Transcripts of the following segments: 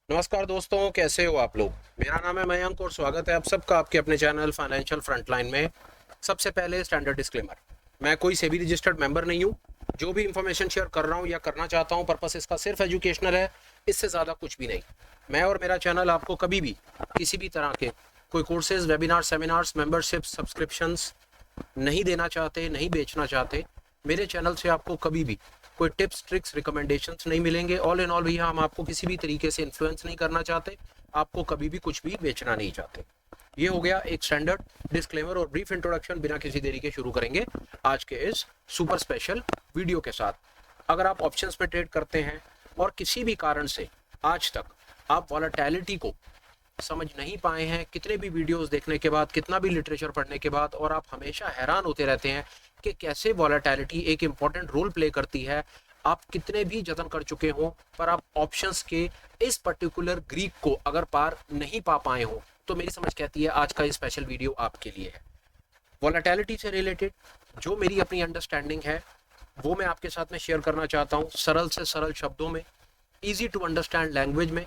नमस्कार दोस्तों, कैसे हो आप लोग। मेरा नाम है मयंक और स्वागत है आप सबका आपके अपने चैनल फाइनेंशियल फ्रंटलाइन में। सबसे पहले स्टैंडर्ड डिस्क्लेमर, मैं कोई सेबी रजिस्टर्ड मेंबर नहीं हूँ। जो भी इंफॉर्मेशन शेयर कर रहा हूँ या करना चाहता हूँ, पर्पस इसका सिर्फ एजुकेशनल है, इससे ज़्यादा कुछ भी नहीं। मैं और मेरा चैनल आपको कभी भी किसी भी तरह के कोई courses, webinar, seminars, membership, subscriptions नहीं देना चाहते, नहीं बेचना चाहते। मेरे चैनल से आपको कभी भी कोई टिप्स, ट्रिक्स, रिकमेंडेशंस नहीं मिलेंगे। ऑल इन ऑल भैया, हम आपको किसी भी तरीके से इन्फ्लुएंस नहीं करना चाहते, आपको कभी भी कुछ भी बेचना नहीं चाहते। ये हो गया एक स्टैंडर्ड डिस्क्लेमर और ब्रीफ इंट्रोडक्शन। बिना किसी देरी के शुरू करेंगे आज के इस सुपर स्पेशल वीडियो के साथ। अगर आप ऑप्शंस पे ट्रेड करते हैं और किसी भी कारण से आज तक आप वॉलेटिलिटी को समझ नहीं पाए हैं, कितने भी वीडियोस देखने के बाद, कितना भी लिटरेचर पढ़ने के बाद, और आप हमेशा हैरान होते रहते हैं कि कैसे वॉलेटिलिटी एक इंपॉर्टेंट रोल प्ले करती है, आप कितने भी जतन कर चुके हो पर आप ऑप्शंस के इस पर्टिकुलर ग्रीक को अगर पार नहीं पा पाए हो, तो मेरी समझ कहती है आज का ये स्पेशल वीडियो आपके लिए है। वॉलेटिलिटी से रिलेटेड जो मेरी अपनी अंडरस्टैंडिंग है वो मैं आपके साथ में शेयर करना चाहता हूँ, सरल से सरल शब्दों में, इजी टू अंडरस्टैंड लैंग्वेज में,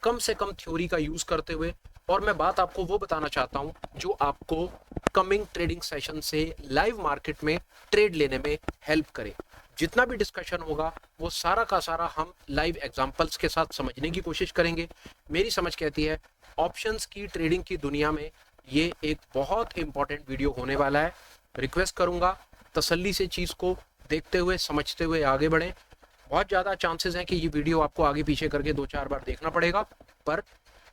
कम से कम थ्योरी का यूज करते हुए। और मैं बात आपको वो बताना चाहता हूं जो आपको कमिंग ट्रेडिंग सेशन से लाइव मार्केट में ट्रेड लेने में हेल्प करे। जितना भी डिस्कशन होगा वो सारा का सारा हम लाइव एग्जांपल्स के साथ समझने की कोशिश करेंगे। मेरी समझ कहती है ऑप्शंस की ट्रेडिंग की दुनिया में ये एक बहुत इंपॉर्टेंट वीडियो होने वाला है। रिक्वेस्ट करूंगा तसल्ली से चीज को देखते हुए, समझते हुए आगे बढ़ें। बहुत ज़्यादा चांसेस हैं कि ये वीडियो आपको आगे पीछे करके 2-4 बार देखना पड़ेगा, पर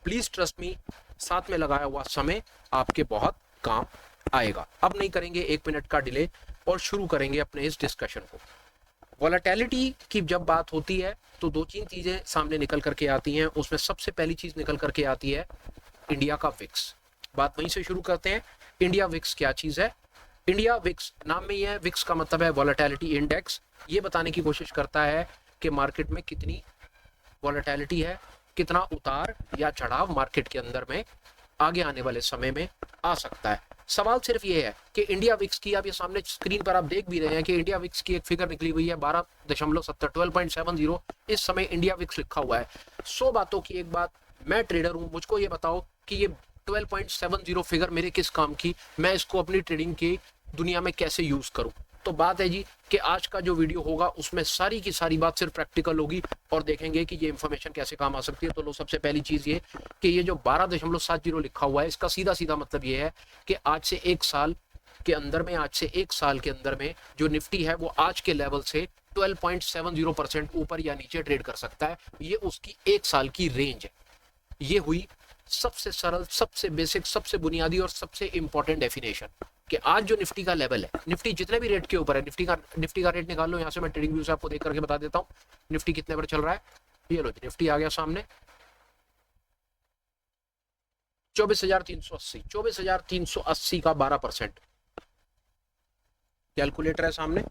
प्लीज़ ट्रस्ट मी, साथ में लगाया हुआ समय आपके बहुत काम आएगा। अब नहीं करेंगे 1 मिनट का डिले और शुरू करेंगे अपने इस डिस्कशन को। वॉलेटिलिटी की जब बात होती है तो 2-3 चीज़ें सामने निकल करके आती हैं। उसमें सबसे पहली चीज़ निकल करके आती है इंडिया का विक्स। बात वहीं से शुरू करते हैं। इंडिया विक्स क्या चीज़ है? इंडिया विक्स नाम में ही है, विक्स का मतलब है वॉलेटिलिटी इंडेक्स। ये बताने की कोशिश करता है कि मार्केट में कितनी वॉलेटिलिटी है, कितना उतार या चढ़ाव मार्केट के अंदर में आगे आने वाले समय में आ सकता है। सवाल सिर्फ ये है कि इंडिया विक्स की, आप ये सामने स्क्रीन पर आप देख भी रहे हैं कि इंडिया विक्स की एक फिगर निकली हुई है 12.70, 12.70। इस समय इंडिया विक्स लिखा हुआ है। 100 बातों की एक बात, मैं ट्रेडर हूं, मुझको ये बताओ कि ये 12.70 फिगर मेरे किस काम की, मैं इसको अपनी ट्रेडिंग की दुनिया में कैसे यूज करूं। तो बात है जी कि आज का जो वीडियो होगा उसमें सारी की सारी बात सिर्फ प्रैक्टिकल होगी और देखेंगे कि ये इंफॉर्मेशन कैसे काम आ सकती है। तो लो, सबसे पहली चीज ये कि ये जो 12.70 लिखा हुआ है, इसका सीधा सीधा मतलब ये है कि आज से 1 साल के अंदर में, आज से 1 साल के अंदर में जो निफ्टी है वो आज के लेवल से 12.70% ऊपर या नीचे ट्रेड कर सकता है। ये उसकी 1 साल की रेंज है। ये हुई सबसे सरल, सबसे बेसिक, सबसे बुनियादी और सबसे इंपॉर्टेंट डेफिनेशन कि आज जो निफ्टी का लेवल है, निफ्टी जितने भी रेट के ऊपर है, निफ्टी का रेट निकाल लो। यहाँ से मैं ट्रेडिंग व्यू से आपको देख करके बता देता हूँ निफ्टी कितने पर चल रहा है। ये लो, निफ्टी आ गया सामने 24,380, 24,380 का 12%। कैलकुलेटर है सामने,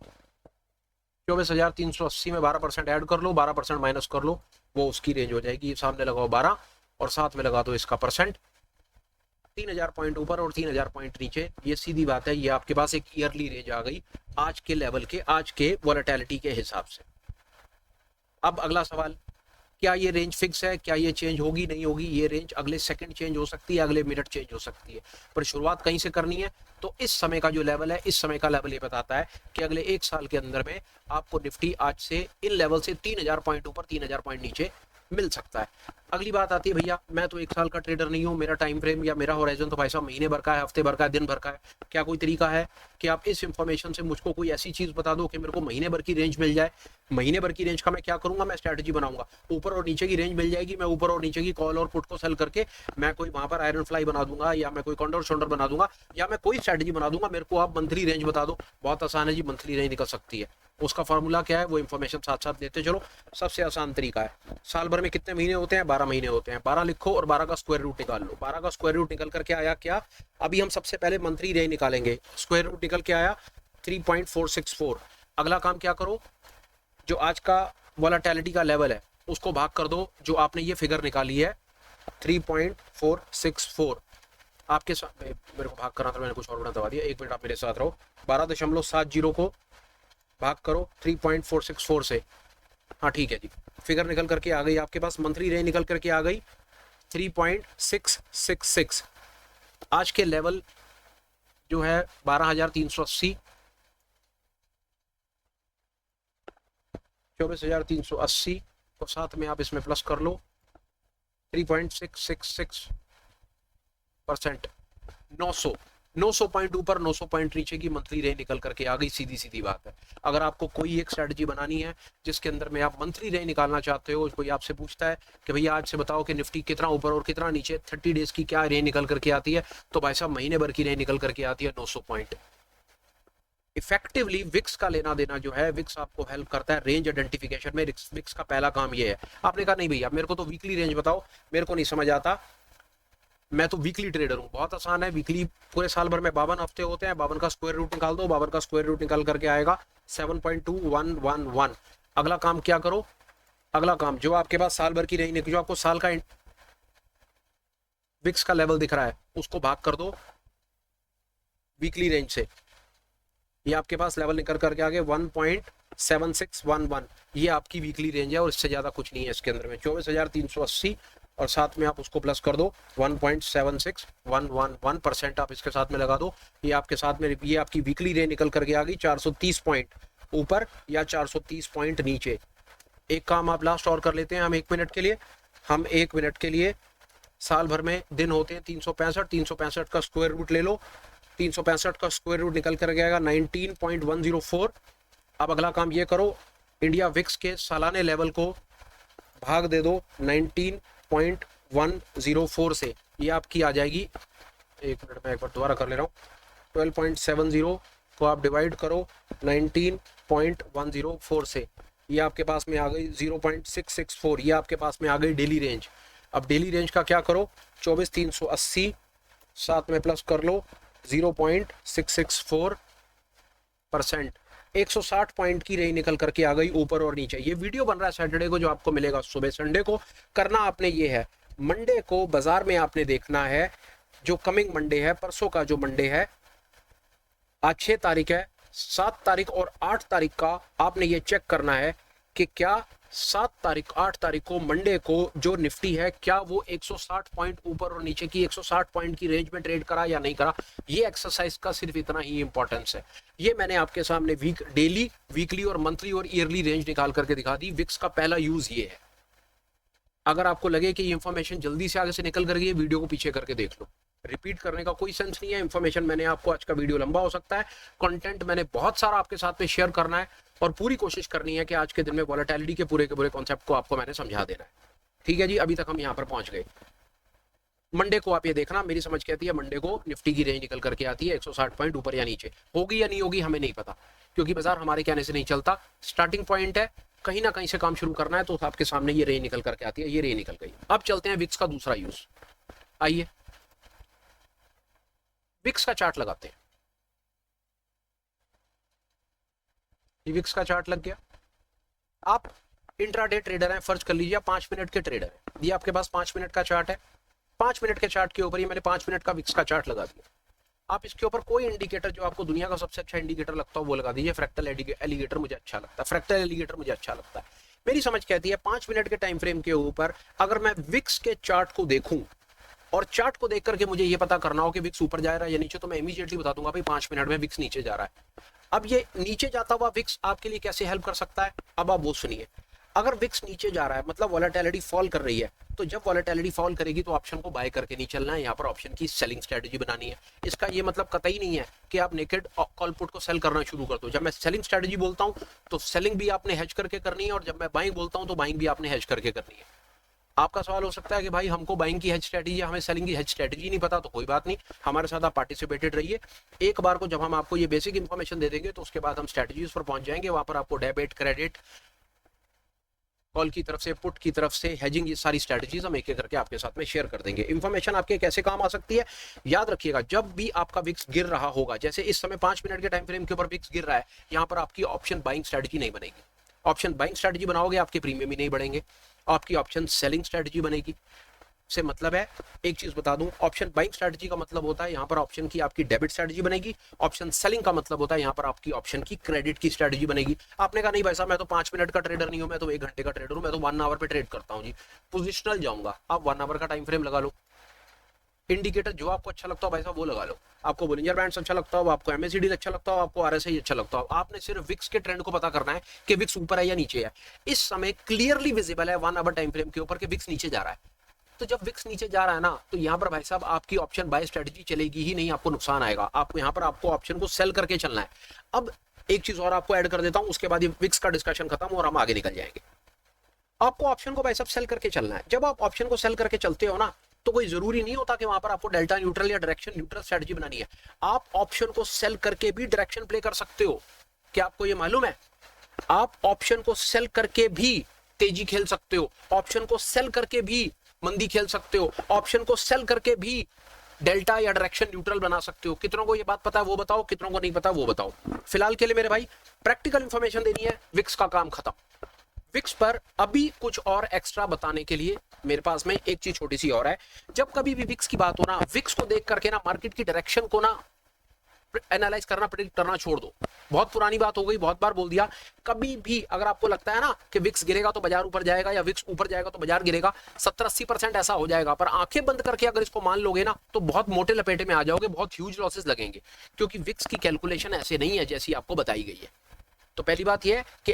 24,380 में 12% ऐड कर लो, 12% माइनस कर लो, वो उसकी रेंज हो जाएगी। सामने लगाओ 12 और साथ में लगा दो इसका परसेंट। 3,000 पॉइंट ऊपर और 3,000 पॉइंट नीचे, ये सीधी बात है, ये आपके पास एक ईयरली रेंज आ गई आज के लेवल के, आज के वॉलेटिलिटी के हिसाब से। अब अगला सवाल, क्या ये रेंज फिक्स है? क्या ये चेंज होगी, नहीं होगी? ये रेंज अगले सेकंड चेंज हो सकती है, अगले मिनट चेंज हो सकती है, पर शुरुआत कहीं से करनी है। तो इस समय का जो लेवल है, इस समय का लेवल ये बताता है कि अगले 1 साल के अंदर में आपको निफ्टी आज से इन लेवल से 3,000 पॉइंट ऊपर, 3,000 पॉइंट नीचे मिल सकता है। अगली बात आती है, भैया मैं तो 1 साल का ट्रेडर नहीं हूँ, मेरा टाइम फ्रेम या मेरा होराइजन तो भाई साहब महीने भर का है, हफ्ते भर का है, दिन भर का है। क्या कोई तरीका है कि आप इस इंफॉर्मेशन से मुझको कोई ऐसी चीज बता दो कि मेरे को महीने भर की रेंज मिल जाए? महीने भर की रेंज का मैं क्या करूंगा? मैं स्ट्रेटजी बनाऊंगा, ऊपर और नीचे की रेंज मिल जाएगी, मैं ऊपर और नीचे की कॉल और पुट को सेल करके मैं कोई वहां पर आयरन फ्लाई बना दूंगा, या मैं कोई कॉन्डर शोल्डर बना दूंगा, या मैं कोई स्ट्रेटजी बना दूंगा। मेरे को आप मंथली रेंज बता दो। बहुत आसान है जी, मंथली रेंज निकल सकती है। उसका फॉर्मूला क्या है, वो इंफॉर्मेशन साथ साथ लेते चलो। सबसे आसान तरीका है, साल भर में कितने महीने होते हैं? 12 महीने होते हैं। 12 लिखो और 12 का स्क्वायर रूट निकाल लो। 12 का स्क्वायर रूट निकल करके आया क्या? अभी हम सबसे पहले मंथली रेंज निकालेंगे। स्क्वायर रूट निकल के आया 3.464। अगला काम क्या करो, जो आज का वॉलेटिलिटी का लेवल है उसको भाग कर दो, जो आपने ये फिगर निकाली है 3.464। आपके साथ मेरे को भाग करना था, मैंने कुछ और बना दबा दिया। 1 मिनट आप मेरे साथ रहो। 12.70 को भाग करो 3.464 से। हाँ ठीक है जी, फिगर निकल करके आ गई आपके पास, मंथली रेंज निकल करके आ गई 3.666। आज के लेवल जो है 12,380, 24,380 और साथ में आप इसमें प्लस कर लो 3.666%। 900 पॉइंट ऊपर 900 पॉइंट नीचे की मंथली रेंज निकल करके आ गई। सीधी सीधी बात है। अगर आपको कोई एक स्ट्रेटजी बनानी है जिसके अंदर में आप मंथली रेंज निकालना चाहते हो, कोई आपसे पूछता है कि भैया आज से बताओ कि निफ्टी कितना ऊपर और कितना नीचे, 30 डेज की क्या रेंज निकल करके आती है, तो भाई साहब महीने भर की रेंज निकल करके आती है 900 पॉइंट। इफेक्टिवली विक्स का लेना देना जो है, विक्स आपको हेल्प करता है रेंज आइडेंटिफिकेशन में। विक्स का पहला काम ये है। आपने कहा नहीं भैया मेरे को तो वीकली रेंज बताओ, मेरे को नहीं समझ आता, मैं तो वीकली ट्रेडर हूँ। बहुत आसान है। वीकली पूरे साल भर में 52 हफ्ते होते हैं, 52 का स्क्वायर रूट निकाल दो, 52 का स्क्वायर रूट निकाल करके आएगा 7.2111। अगला काम क्या करो, अगला काम जो आपके पास साल भर की रेंज, जो आपको साल का विक्स का लेवल दिख रहा है उसको भाग कर दो वीकली रेंज से। ये आपके पास लेवल निकल करके आगे 1.7611। ये आपकी वीकली रेंज है और इससे ज्यादा कुछ नहीं है इसके अंदर में। 24,380 और साथ में आप उसको प्लस कर दो 1.76111% आप इसके साथ में लगा दो। ये आपके साथ में ये आपकी वीकली रेंज निकल करके आ गई 430 पॉइंट ऊपर या 430 पॉइंट नीचे। एक काम आप लास्ट और कर लेते हैं हम 1 मिनट के लिए। हम 1 मिनट के लिए, साल भर में दिन होते हैं 365, 365 का स्क्वायर रूट ले लो, 365 का स्क्वायर रूट निकल कर आएगा 19.104। अब अगला काम ये करो, इंडिया विक्स के सालाने लेवल को भाग दे दो 19.104 से। ये आपकी आ जाएगी, 1 मिनट में एक बार दोबारा कर ले रहा हूँ, 12.70 को आप डिवाइड करो 19.104 से। ये आपके पास में आ गई 0.664। ये आपके पास में आ गई डेली रेंज। अब डेली रेंज का क्या करो, 24,380 साथ में प्लस कर लो 0.664%। 160 पॉइंट की रेंज निकल करके आ गई ऊपर और नीचे। ये वीडियो बन रहा है सैटरडे को, जो आपको मिलेगा सुबह। संडे को करना आपने ये है, मंडे को बाजार में आपने देखना है, जो कमिंग मंडे है, परसों का जो मंडे है, आज 6 तारीख है, 7 तारीख और 8 तारीख का आपने ये चेक करना है कि क्या 7 तारीख 8 तारीख को मंडे को जो निफ्टी है, क्या वो 160 पॉइंट ऊपर और नीचे की 160 पॉइंट की रेंज में ट्रेड करा या नहीं करा। ये एक्सरसाइज का सिर्फ इतना ही इंपॉर्टेंस है। ये मैंने आपके सामने डेली, वीकली और मंथली और ईयरली रेंज निकाल करके दिखा दी। विक्स का पहला यूज ये है। अगर आपको लगे कि ये इंफॉर्मेशन जल्दी से आगे से निकल कर गई, वीडियो को पीछे करके देख लो। रिपीट करने का कोई सेंस नहीं है। इंफॉर्मेशन मैंने आपको, आज का वीडियो लंबा हो सकता है, कंटेंट मैंने बहुत सारा आपके साथ में शेयर करना है और पूरी कोशिश करनी है कि आज के दिन में वॉलेटिलिटी के पूरे कॉन्सेप्ट को आपको मैंने समझा देना है। ठीक है जी, अभी तक हम यहाँ पर पहुंच गए। मंडे को आप ये देखना, मेरी समझ कहती है मंडे को निफ्टी की रेंज निकल करके आती है 160 पॉइंट ऊपर या नीचे। होगी या नहीं होगी हमें नहीं पता, क्योंकि बाजार हमारे कहने से नहीं चलता। स्टार्टिंग पॉइंट है, कहीं ना कहीं से काम शुरू करना है, तो आपके सामने ये रेंज निकल करके आती है। ये रेंज निकल गई। अब चलते हैं विक्स का दूसरा यूज। आइए विक्स का चार्ट लगाते हैं। ये विक्स का चार्ट लग गया। आप इंट्राडे ट्रेडर हैं, फर्ज कर लीजिए 5 मिनट के ट्रेडर हैं। ये आपके पास 5 मिनट का चार्ट है। 5 मिनट के चार्ट के ऊपर ही मैंने 5 मिनट का विक्स का चार्ट लगा दिया। आप इसके ऊपर कोई इंडिकेटर जो आपको दुनिया का सबसे अच्छा इंडिकेटर लगता हो वो लगा दीजिए। फ्रैक्टल एलिगेटर मुझे अच्छा लगता है, फ्रैक्टल एलिगेटर मुझे अच्छा लगता है। मेरी समझ कहती है 5 मिनट के टाइम फ्रेम के ऊपर अगर मैं विक्स के चार्ट को देखूं और चार्ट को देख करके मुझे ये पता करना हो कि विक्स ऊपर जा रहा है या नीचे, तो मैं इमीडिएटली बता दूंगा भाई 5 मिनट में विक्स नीचे जा रहा है। अब ये नीचे जाता हुआ विक्स आपके लिए कैसे हेल्प कर सकता है, अब आप वो सुनिए। अगर विक्स नीचे जा रहा है मतलब वॉलेटिलिटी फॉल कर रही है, तो जब वॉलेटिलिटी फॉल करेगी तो ऑप्शन को बाय करके नहीं चलना है। यहाँ पर ऑप्शन की सेलिंग स्ट्रेटजी बनानी है। इसका ये मतलब कतई नहीं है कि आप नेकेड कॉल पुट को सेल करना शुरू कर दो। जब मैं सेलिंग स्ट्रेटजी बोलता हूँ तो सेलिंग भी आपने हेज करके करनी है, और जब मैं बाइंग बोलता हूँ तो बाइंग भी आपने हेज करके करनी है। आपका सवाल हो सकता है कि भाई हमको बाइंग की हेज स्ट्रेटजी, हमें सेलिंग की हेज स्ट्रेटजी नहीं पता, तो कोई बात नहीं, हमारे साथ आप पार्टिसिपेटेड रहिए। एक बार को जब हम आपको ये बेसिक इंफॉर्मेशन दे देंगे तो उसके बाद हम स्ट्रेटजीज पर पहुंच जाएंगे। वहां पर आपको डेबिट, क्रेडिट, कॉल की तरफ से, पुट की तरफ से, हेजिंग, ये सारी स्ट्रेटजीज हम एक एक करके आपके साथ में शेयर कर देंगे। इंफॉर्मेशन आपके कैसे काम आ सकती है, याद रखिएगा। जब भी आपका विक्स गिर रहा होगा, जैसे इस समय 5 मिनट के टाइम फ्रेम के ऊपर विक्स गिर रहा है, यहाँ पर आपकी ऑप्शन बाइंग स्ट्रेटजी नहीं बनेगी। ऑप्शन बाइंग स्ट्रेटजी बनाओगे आपके प्रीमियम ही नहीं बढ़ेंगे, आपकी ऑप्शन सेलिंग स्ट्रेटजी बनेगी। से मतलब है, एक चीज बता दूं, ऑप्शन बाइंग स्ट्रेटजी का मतलब होता है यहाँ पर ऑप्शन की आपकी डेबिट स्ट्रेटजी बनेगी, ऑप्शन सेलिंग का मतलब होता है यहाँ पर आपकी ऑप्शन की क्रेडिट की स्ट्रेटजी बनेगी। आपने कहा नहीं भाई साहब मैं तो 5 मिनट का ट्रेडर नहीं हूं, मैं तो 1 घंटे का ट्रेडर हूं, मैं तो 1 आवर पे ट्रेड करता हूं जी, पोजिशनल जाऊंगा। आप 1 आवर का टाइम फ्रेम लगा लो, इंडिकेटर जो आपको अच्छा लगता हो भाई साहब वो लगा लो। आपको बोलिंजर बैंड्स अच्छा लगता हो, आपको एमएसीडी अच्छा लगता हो, आपको आरएसआई अच्छा लगता हो, आपने सिर्फ विक्स के ट्रेंड को पता करना है कि विक्स ऊपर है या नीचे है। इस समय क्लियरली विजिबल है 1 आवर टाइम फ्रेम के ऊपर कि विक्स नीचे जा रहा है। तो जब विक्स नीचे जा रहा है ना, तो यहाँ पर भाई साहब आपकी ऑप्शन बाय स्ट्रेटजी चलेगी ही नहीं, आपको नुकसान आएगा। आपको यहाँ पर आपको ऑप्शन को सेल करके चलना है। अब एक चीज और आपको ऐड कर देता हूं, उसके बाद ये विक्स का डिस्कशन खत्म और हम आगे निकल जाएंगे। आपको ऑप्शन को भाई साहब सेल करके चलना है। जब आप ऑप्शन को सेल करके चलते हो ना, तो कोई जरूरी नहीं होता कि वहां पर आपको डेल्टा न्यूट्रल या डायरेक्शन न्यूट्रल स्ट्रेटजी बनानी है। आप ऑप्शन को सेल करके भी डायरेक्शन प्ले कर सकते हो। क्या आपको ये मालूम है? आप ऑप्शन को सेल करके भी तेजी खेल सकते हो, ऑप्शन को सेल करके भी मंदी खेल सकते हो, ऑप्शन को सेल करके भी डेल्टा या डायरेक्शन न्यूट्रल बना सकते हो। कितनों को ये बात पता है वो बताओ, कितनों को नहीं पता वो बताओ। फिलहाल के लिए मेरे भाई प्रैक्टिकल इंफॉर्मेशन देनी है, विक्स का काम खत्म। विक्स पर अभी कुछ और एक्स्ट्रा बताने के लिए मेरे पास में एक चीज छोटी सी और है। जब कभी भी विक्स की बात हो ना, विक्स को देख करके ना मार्केट की डायरेक्शन को ना एनालाइज करना, प्रेडिक्ट करना छोड़ दो। बहुत पुरानी बात हो गई, बहुत बार बोल दिया। कभी भी अगर आपको लगता है ना कि विक्स गिरेगा तो बाजार ऊपर जाएगा या विक्स ऊपर जाएगा तो बाजार गिरेगा, 70-80% ऐसा हो जाएगा। पर आंखें बंद करके अगर इसको मान लोगे ना, तो बहुत मोटे लपेटे में आ जाओगे, बहुत ह्यूज लॉसेस लगेंगे, क्योंकि विक्स की कैलकुलेशन ऐसे नहीं है जैसी आपको बताई गई है। तो पहली बात यह है कि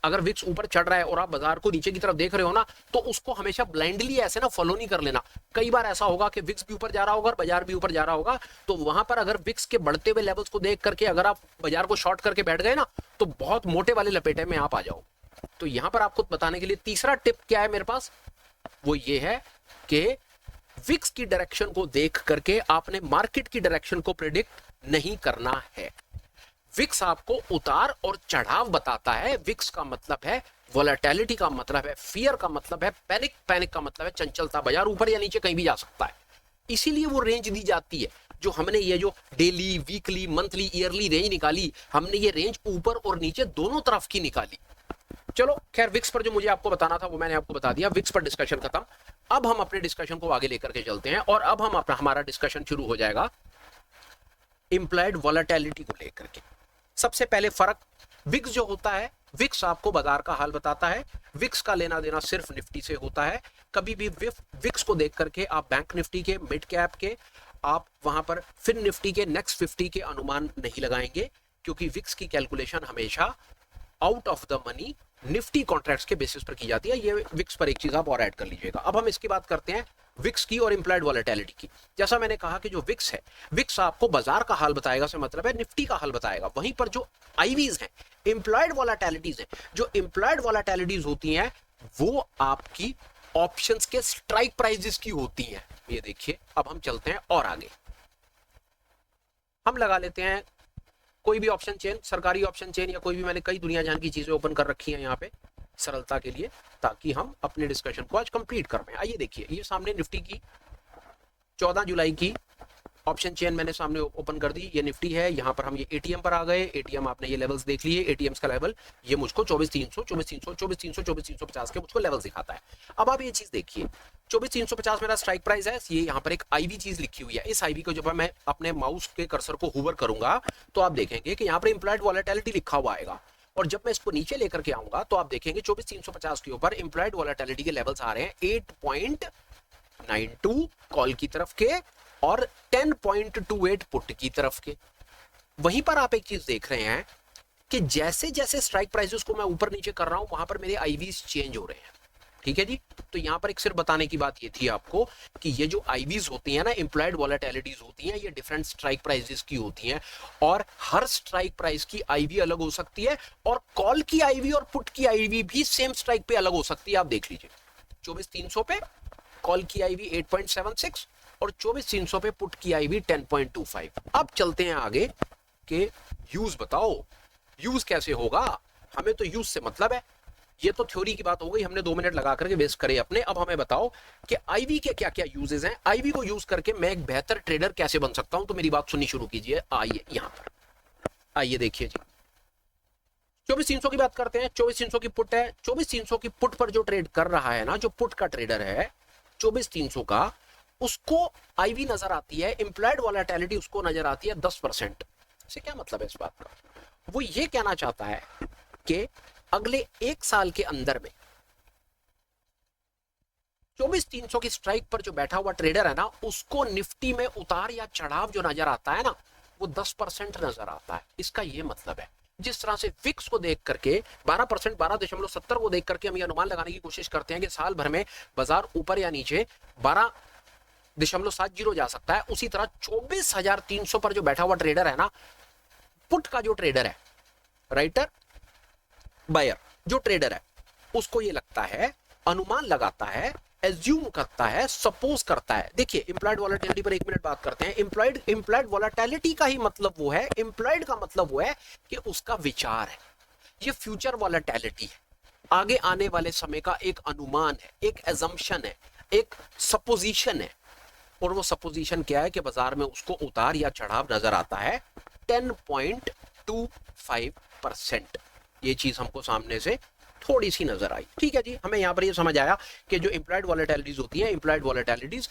अगर विक्स ऊपर चढ़ रहा है और आप बाजार को नीचे की तरफ देख रहे हो ना, तो उसको हमेशा ब्लाइंडली ऐसे ना फॉलो नहीं कर लेना। कई बार ऐसा होगा कि विक्स भी ऊपर जा रहा होगा और बाजार भी ऊपर जा रहा होगा, तो वहां पर अगर विक्स के बढ़ते हुए लेवल्स को देख करके अगर आप बाजार को शॉर्ट करके बैठ गए ना, तो बहुत मोटे वाले लपेटे में आप आ जाओ। तो यहां पर आपको बताने के लिए तीसरा टिप क्या है मेरे पास, वो ये है कि विक्स की डायरेक्शन को देख करके आपने मार्केट की डायरेक्शन को प्रेडिक्ट नहीं करना है। विक्स आपको उतार और चढ़ाव बताता है। विक्स का मतलब है वोलेटिलिटी, का मतलब है फियर, का मतलब है पैनिक, पैनिक का मतलब है चंचलता। बाजार ऊपर या नीचे कहीं भी जा सकता है, इसीलिए वो रेंज दी जाती है। जो हमने ये जो daily, weekly, monthly, yearly range निकाली, हमने ये रेंज ऊपर और नीचे दोनों तरफ की निकाली। चलो खैर, विक्स पर जो मुझे आपको बताना था वो मैंने आपको बता दिया। विक्स पर डिस्कशन खत्म। अब हम अपने डिस्कशन को आगे लेकर के चलते हैं और अब हम हमारा डिस्कशन शुरू हो जाएगा इंप्लाइड वोलेटिलिटी को लेकर के। सबसे पहले फर्क, विक्स जो होता है, विक्स आपको बाजार का हाल बताता है। विक्स का लेना देना सिर्फ निफ्टी से होता है। कभी भी विक्स को देख करके आप बैंक निफ्टी के, मिड कैप के, आप वहां पर फिन निफ्टी के नेक्स्ट 50 के अनुमान नहीं लगाएंगे, क्योंकि विक्स की कैलकुलेशन हमेशा out of the money Nifty contracts के बेसिस पर की जाती है। ये विक्स पर एक चीज आप और ऐड कर लीजिएगा। अब हम इसकी बात करते हैं विक्स की और इंप्लाइड वोलेटिलिटी की। जैसा मैंने कहा कि जो विक्स है, विक्स आपको बाजार का हाल बताएगा, से मतलब है निफ्टी का हाल बताएगा। वहीं पर जो आईवीज हैं, इंप्लाइड वोलेटिलिटीज हैं, जो इंप्लाइड वोलेटिलिटीज होती हैं वो आपकी ऑप्शंस के स्ट्राइक प्राइसेस की होती हैं। ये देखिए, अब हम चलते हैं और आगे। हम लगा लेते हैं कोई भी ऑप्शन चेन, सरकारी ऑप्शन चेन या कोई भी, मैंने कई दुनिया जान की चीजें ओपन कर रखी हैं यहाँ पे सरलता के लिए, ताकि हम अपने डिस्कशन को आज कंप्लीट कर पाए। आइए देखिए, ये सामने निफ्टी की 14 जुलाई की ऑप्शन चेन मैंने सामने ओपन कर दी। ये निफ्टी है, यहाँ पर हम ये एटीएम पर आ गए। एटीएम आपने ये लेवल्स देख लिए, एटीएम का लेवल ये मुझको 24,300, 24,300, 24,300, 24,350 के मुझको लेवल्स दिखाता है। अब आप ये चीज देखिए, 24,350 मेरा स्ट्राइक प्राइस है। ये यहाँ पर एक आईवी चीज लिखी हुई है। इस आईवी को जब मैं अपने माउस के कर्सर को होवर करूंगा तो आप देखेंगे कि यहाँ पर इंप्लाइड वोलेटिलिटी लिखा हुआ आएगा। और जब मैं इसको नीचे लेकर के आऊंगा तो आप देखेंगे 24,350 के ऊपर इंप्लाइड वोलेटिलिटी के लेवल्स आ रहे हैं 8.92 कॉल की तरफ के और 10.28 पुट की तरफ के। वहीं पर आप एक चीज देख रहे हैं कि जैसे जैसे स्ट्राइक प्राइसेस को मैं ऊपर नीचे कर रहा हूं, वहां पर मेरे आईवीज चेंज हो रहे हैं। ठीक है जी। तो यहां पर एक सिर्फ बताने की बात ये थी आपको कि ये जो आईवीज होती हैं ना, इंप्लाइड वोलेटिलिटीज होती हैं, ये डिफरेंट स्ट्राइक प्राइसेस की होती हैं और हर स्ट्राइक प्राइस की आईवी अलग हो सकती है और कॉल की आईवी और पुट की आईवी भी सेम स्ट्राइक पे अलग हो सकती है। आप देख लीजिए, 24,300 पे कॉल की आईवी 8.76 और 24,300 पे पुट की आईवी 10.25। अब चलते हैं आगे कि यूज बताओ, यूज कैसे होगा। हमें तो यूज से मतलब है। ये तो थ्योरी की बात हो गई, हमने 2 मिनट लगा करके वेस्ट करे अपने। अब हमें बताओ कि आईवी के क्या क्या यूजेस हैं। आईवी को यूज करके मैं एक बेहतर ट्रेडर कैसे बन सकता हूं, तो मेरी बात सुननी शुरू कीजिए। आइए यहां पर, आइए देखिए जी, 24,300 की बात करते हैं। 24,300 की पुट है। 24,300 की पुट पर जो ट्रेड कर रहा है ना, जो पुट का ट्रेडर है, 24,300 का, उसको आईवी नजर आती है, इम्प्लॉयड वॉलेटिलिटी उसको नजर आती है 10%। से क्या मतलब है इस बात का? वो ये कहना चाहता है कि अगले एक साल के अंदर में 24,300 की स्ट्राइक पर जो बैठा हुआ ट्रेडर है ना, उसको निफ्टी में उतार या चढ़ाव जो नजर आता है ना, वो 10% नजर आता है। इसका ये मतलब है, जिस तरह से विक्स को देख करके 12%, 12.70 को देख करके हम ये अनुमान लगाने की कोशिश करते हैं कि साल भर में बाजार ऊपर या नीचे 12.70 जा सकता है, उसी तरह 24,300 पर जो बैठा हुआ ट्रेडर है ना, पुट का जो ट्रेडर है, राइटर बायर जो ट्रेडर है, उसको ये लगता है, अनुमान लगाता है, एज्यूम करता है, सपोज करता है। देखिए इंप्लॉयड वॉलेटिलिटी पर 1 मिनट बात करते हैं। इंप्लॉयड वॉलेटिलिटी का ही मतलब वो है, इंप्लॉयड का मतलब वो है कि उसका विचार है, ये फ्यूचर वॉलेटिलिटी है, आगे आने वाले समय का एक अनुमान है, एक एजम्पशन है, एक सपोजिशन है। और वो सपोजिशन क्या है कि बाजार में उसको उतार या चढ़ाव नजर आता है 10.25%। ये चीज हमको सामने से थोड़ी सी नजर आई, ठीक है जी। हमें यहां पर ये समझ आया कि जो इंप्लॉयड वॉलेटिलिटीज होती हैं, इंप्लॉयड वॉलेटिलिटीज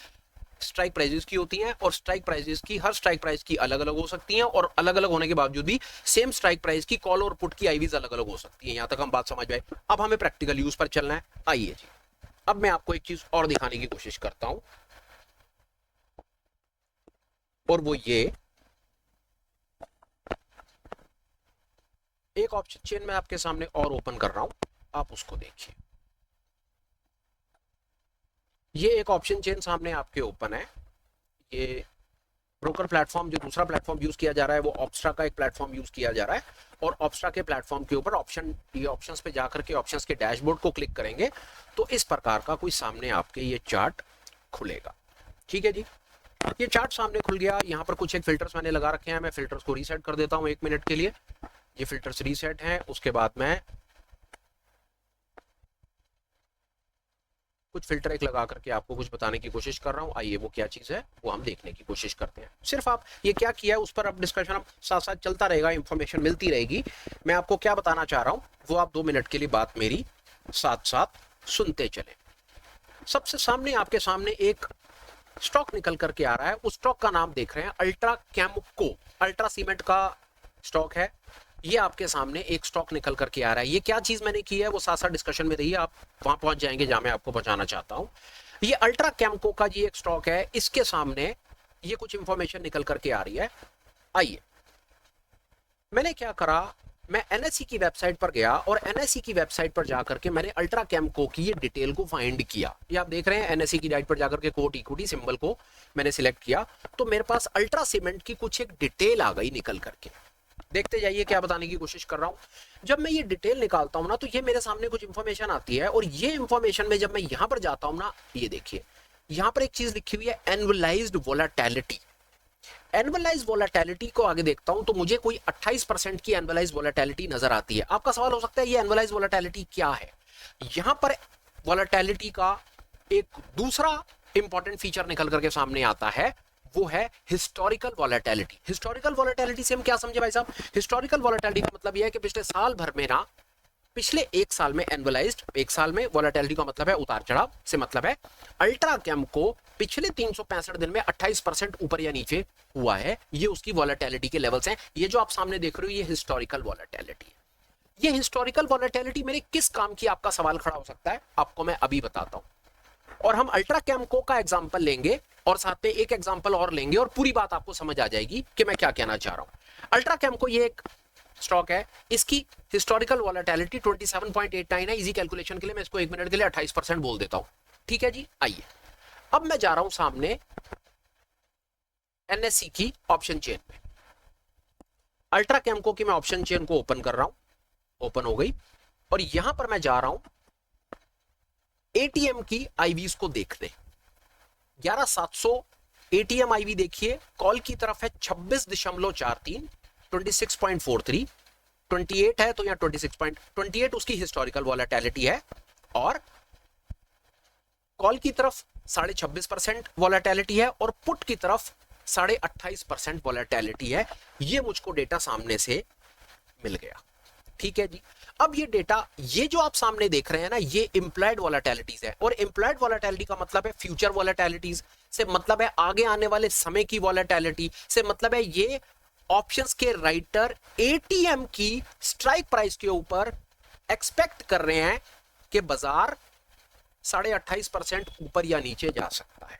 स्ट्राइक प्राइसेस की होती हैं, और स्ट्राइक प्राइसेस की, हर स्ट्राइक प्राइस की अलग अलग हो सकती हैं, और अलग अलग होने के बावजूद भी सेम स्ट्राइक प्राइस की कॉल और पुट की आईवीज अलग अलग हो सकती हैं। यहां तक हम बात समझ पाए। अब हमें प्रैक्टिकल यूज पर चलना है। आइए जी, अब मैं आपको एक चीज और दिखाने की कोशिश करता हूं, और वो ये एक ऑप्शन चेन मैं आपके सामने और ओपन कर रहा हूं, आप उसको देखिए। ये एक ऑप्शन चेन सामने आपके ओपन है। ये ब्रोकर प्लेटफॉर्म, जो दूसरा प्लेटफॉर्म यूज किया जा रहा है, वो ऑप्स्ट्रा का एक प्लेटफॉर्म यूज किया जा रहा है, और ऑप्स्ट्रा के प्लेटफॉर्म के ऊपर ये ऑप्शंस पे जाकर के ऑप्शंस के डैशबोर्ड को क्लिक करेंगे तो इस प्रकार का कोई सामने आपके ये चार्ट खुलेगा, ठीक है जी। ये चार्ट सामने खुल गया। यहाँ पर कुछ एक फिल्टर्स मैंने लगा रखे हैं, मैं फिल्टर्स को रीसेट कर देता हूँ 1 मिनट के लिए। ये फिल्टर्स रीसेट हैं। उसके बाद मैं कुछ फिल्टर एक लगा करके आपको कुछ बताने की कोशिश कर रहा हूँ। आइए वो क्या चीज़ है वो हम देखने की कोशिश करते हैं। सिर्फ आप ये क्या किया है उस पर अब डिस्कशन अब साथ साथ चलता रहेगा, इंफॉर्मेशन मिलती रहेगी। मैं आपको क्या बताना चाह रहा हूँ वो आप 2 मिनट के लिए बात मेरी साथ साथ सुनते चले। सबसे सामने आपके सामने एक स्टॉक निकल करके आ रहा है। उस स्टॉक का नाम देख रहे हैं अल्ट्रा कैमको, अल्ट्रा सीमेंट का स्टॉक है। ये आपके सामने एक स्टॉक निकल करके आ रहा है। ये क्या चीज मैंने की है वो साथ साथ डिस्कशन में रही है, आप वहां पहुंच जाएंगे जहां मैं आपको पहुंचाना चाहता हूं। ये अल्ट्रा कैमको का ये एक स्टॉक है, इसके सामने ये कुछ इंफॉर्मेशन निकल करके आ रही है। आइए मैंने क्या करा, मैं एनएससी की वेबसाइट पर गया और एनएससी की वेबसाइट पर जाकर के मैंने अल्ट्रा कैमको की ये डिटेल को फाइंड किया। ये आप देख रहे हैं एनएससी की डाइट पर जाकर के कोट इक्विटी सिंबल को मैंने सिलेक्ट किया तो मेरे पास अल्ट्रा सीमेंट की कुछ एक डिटेल आ गई निकल करके। देखते जाइए क्या बताने की कोशिश कर रहा हूं। जब मैं ये डिटेल निकालता हूं ना तो ये मेरे सामने कुछ इंफॉर्मेशन आती है, और ये इंफॉर्मेशन में जब मैं यहां पर जाता हूं ना, ये देखिए यहां पर एक चीज लिखी हुई है एनुअलाइज्ड वोलेटिलिटी। एनुअलाइज्ड वोलेटिलिटी को आगे देखता हूं तो मुझे कोई 28% की एनुअलाइज्ड वोलेटिलिटी नजर आती है। आपका सवाल हो सकता है ये एनुअलाइज्ड वोलेटिलिटी क्या है। यहां पर वोलेटिलिटी का एक दूसरा इंपॉर्टेंट फीचर निकल करके सामने आता है, वो है हिस्टोरिकल वोलेटिलिटी। हिस्टोरिकल वोलेटिलिटी से हम क्या समझे भाई साहब? हिस्टोरिकल वोलेटिलिटी का मतलब यह है कि पिछले साल भर में ना, पिछले एक साल में एनुअलाइज्ड, एक साल में वोलेटिलिटी का मतलब है उतार चढ़ाव से मतलब है अल्ट्रा कैम को पिछले 365 दिन में 28% ऊपर या नीचे हुआ है। ये उसकी वोलेटिलिटी के लेवल्स हैं। ये जो आप सामने देख रहे हो ये हिस्टोरिकल वोलेटिलिटी है। ये हिस्टोरिकल वोलेटिलिटी मेरे किस काम की, आपका सवाल खड़ा हो सकता है, आपको मैं अभी बताता हूं। और हम अल्ट्रा कैमको का एग्जांपल लेंगे और साथ में एक एग्जांपल और लेंगे और पूरी बात आपको समझ आ जाएगी कि मैं क्या कहना चाह रहा हूं। अल्ट्रा कैमको ये एक स्टॉक है, इसकी हिस्टोरिकल वोलेटिलिटी 27.89 है। इजी कैलकुलेशन के लिए मैं इसको 1 मिनट के लिए 28% बोल देता हूं, ठीक है जी। आइए अब मैं जा रहा हूं सामने एनएससी की ऑप्शन चेन में। अल्ट्रा कैमको की मैं ऑप्शन चेन को ओपन कर रहा हूं, ओपन हो गई, और यहां पर मैं जा रहा हूं एटीएम की आईवीज को देखने। 11700 एटीएम आईवी देखिए, कॉल की तरफ है 26.43, 26.43, 28 है तो यहां 26.28 उसकी हिस्टोरिकल वोलेटिलिटी है, और कॉल की तरफ 26.5% वोलेटिलिटी है, और पुट की तरफ 28.5% वोलेटिलिटी है। ये मुझको डेटा सामने से मिल गया, ठीक है जी। अब ये डेटा, ये जो आप सामने देख रहे हैं ना, ये इंप्लाइड वॉलेटिलिटीज है, और इंप्लाइड वॉलेटिलिटी का मतलब है फ्यूचर वॉलेटिलिटीज से मतलब है आगे आने वाले समय की वॉलेटिलिटी से मतलब है ये ऑप्शंस के राइटर एटीएम की स्ट्राइक प्राइस के ऊपर एक्सपेक्ट कर रहे हैं कि बाजार 28.5% ऊपर या नीचे जा सकता है।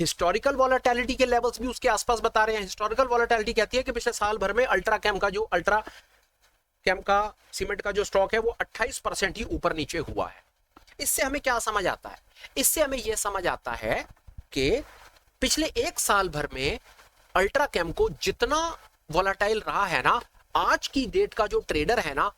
हिस्टोरिकल वॉलेटिलिटी के लेवल्स भी उसके आसपास बता रहे हैं। हिस्टोरिकल वॉलेटिलिटी कहती है कि पिछले साल भर में अल्ट्रा कैम का सीमेंट का जो स्टॉक है वो 28% ही ऊपर नीचे हुआ है। इससे हमें क्या समझ आता है? इससे हमें यह समझ आता है कि पिछले एक साल भर में अल्ट्रा कैम को जितना वॉलेटाइल रहा है ना, आज की डेट का जो ट्रेडर है ना,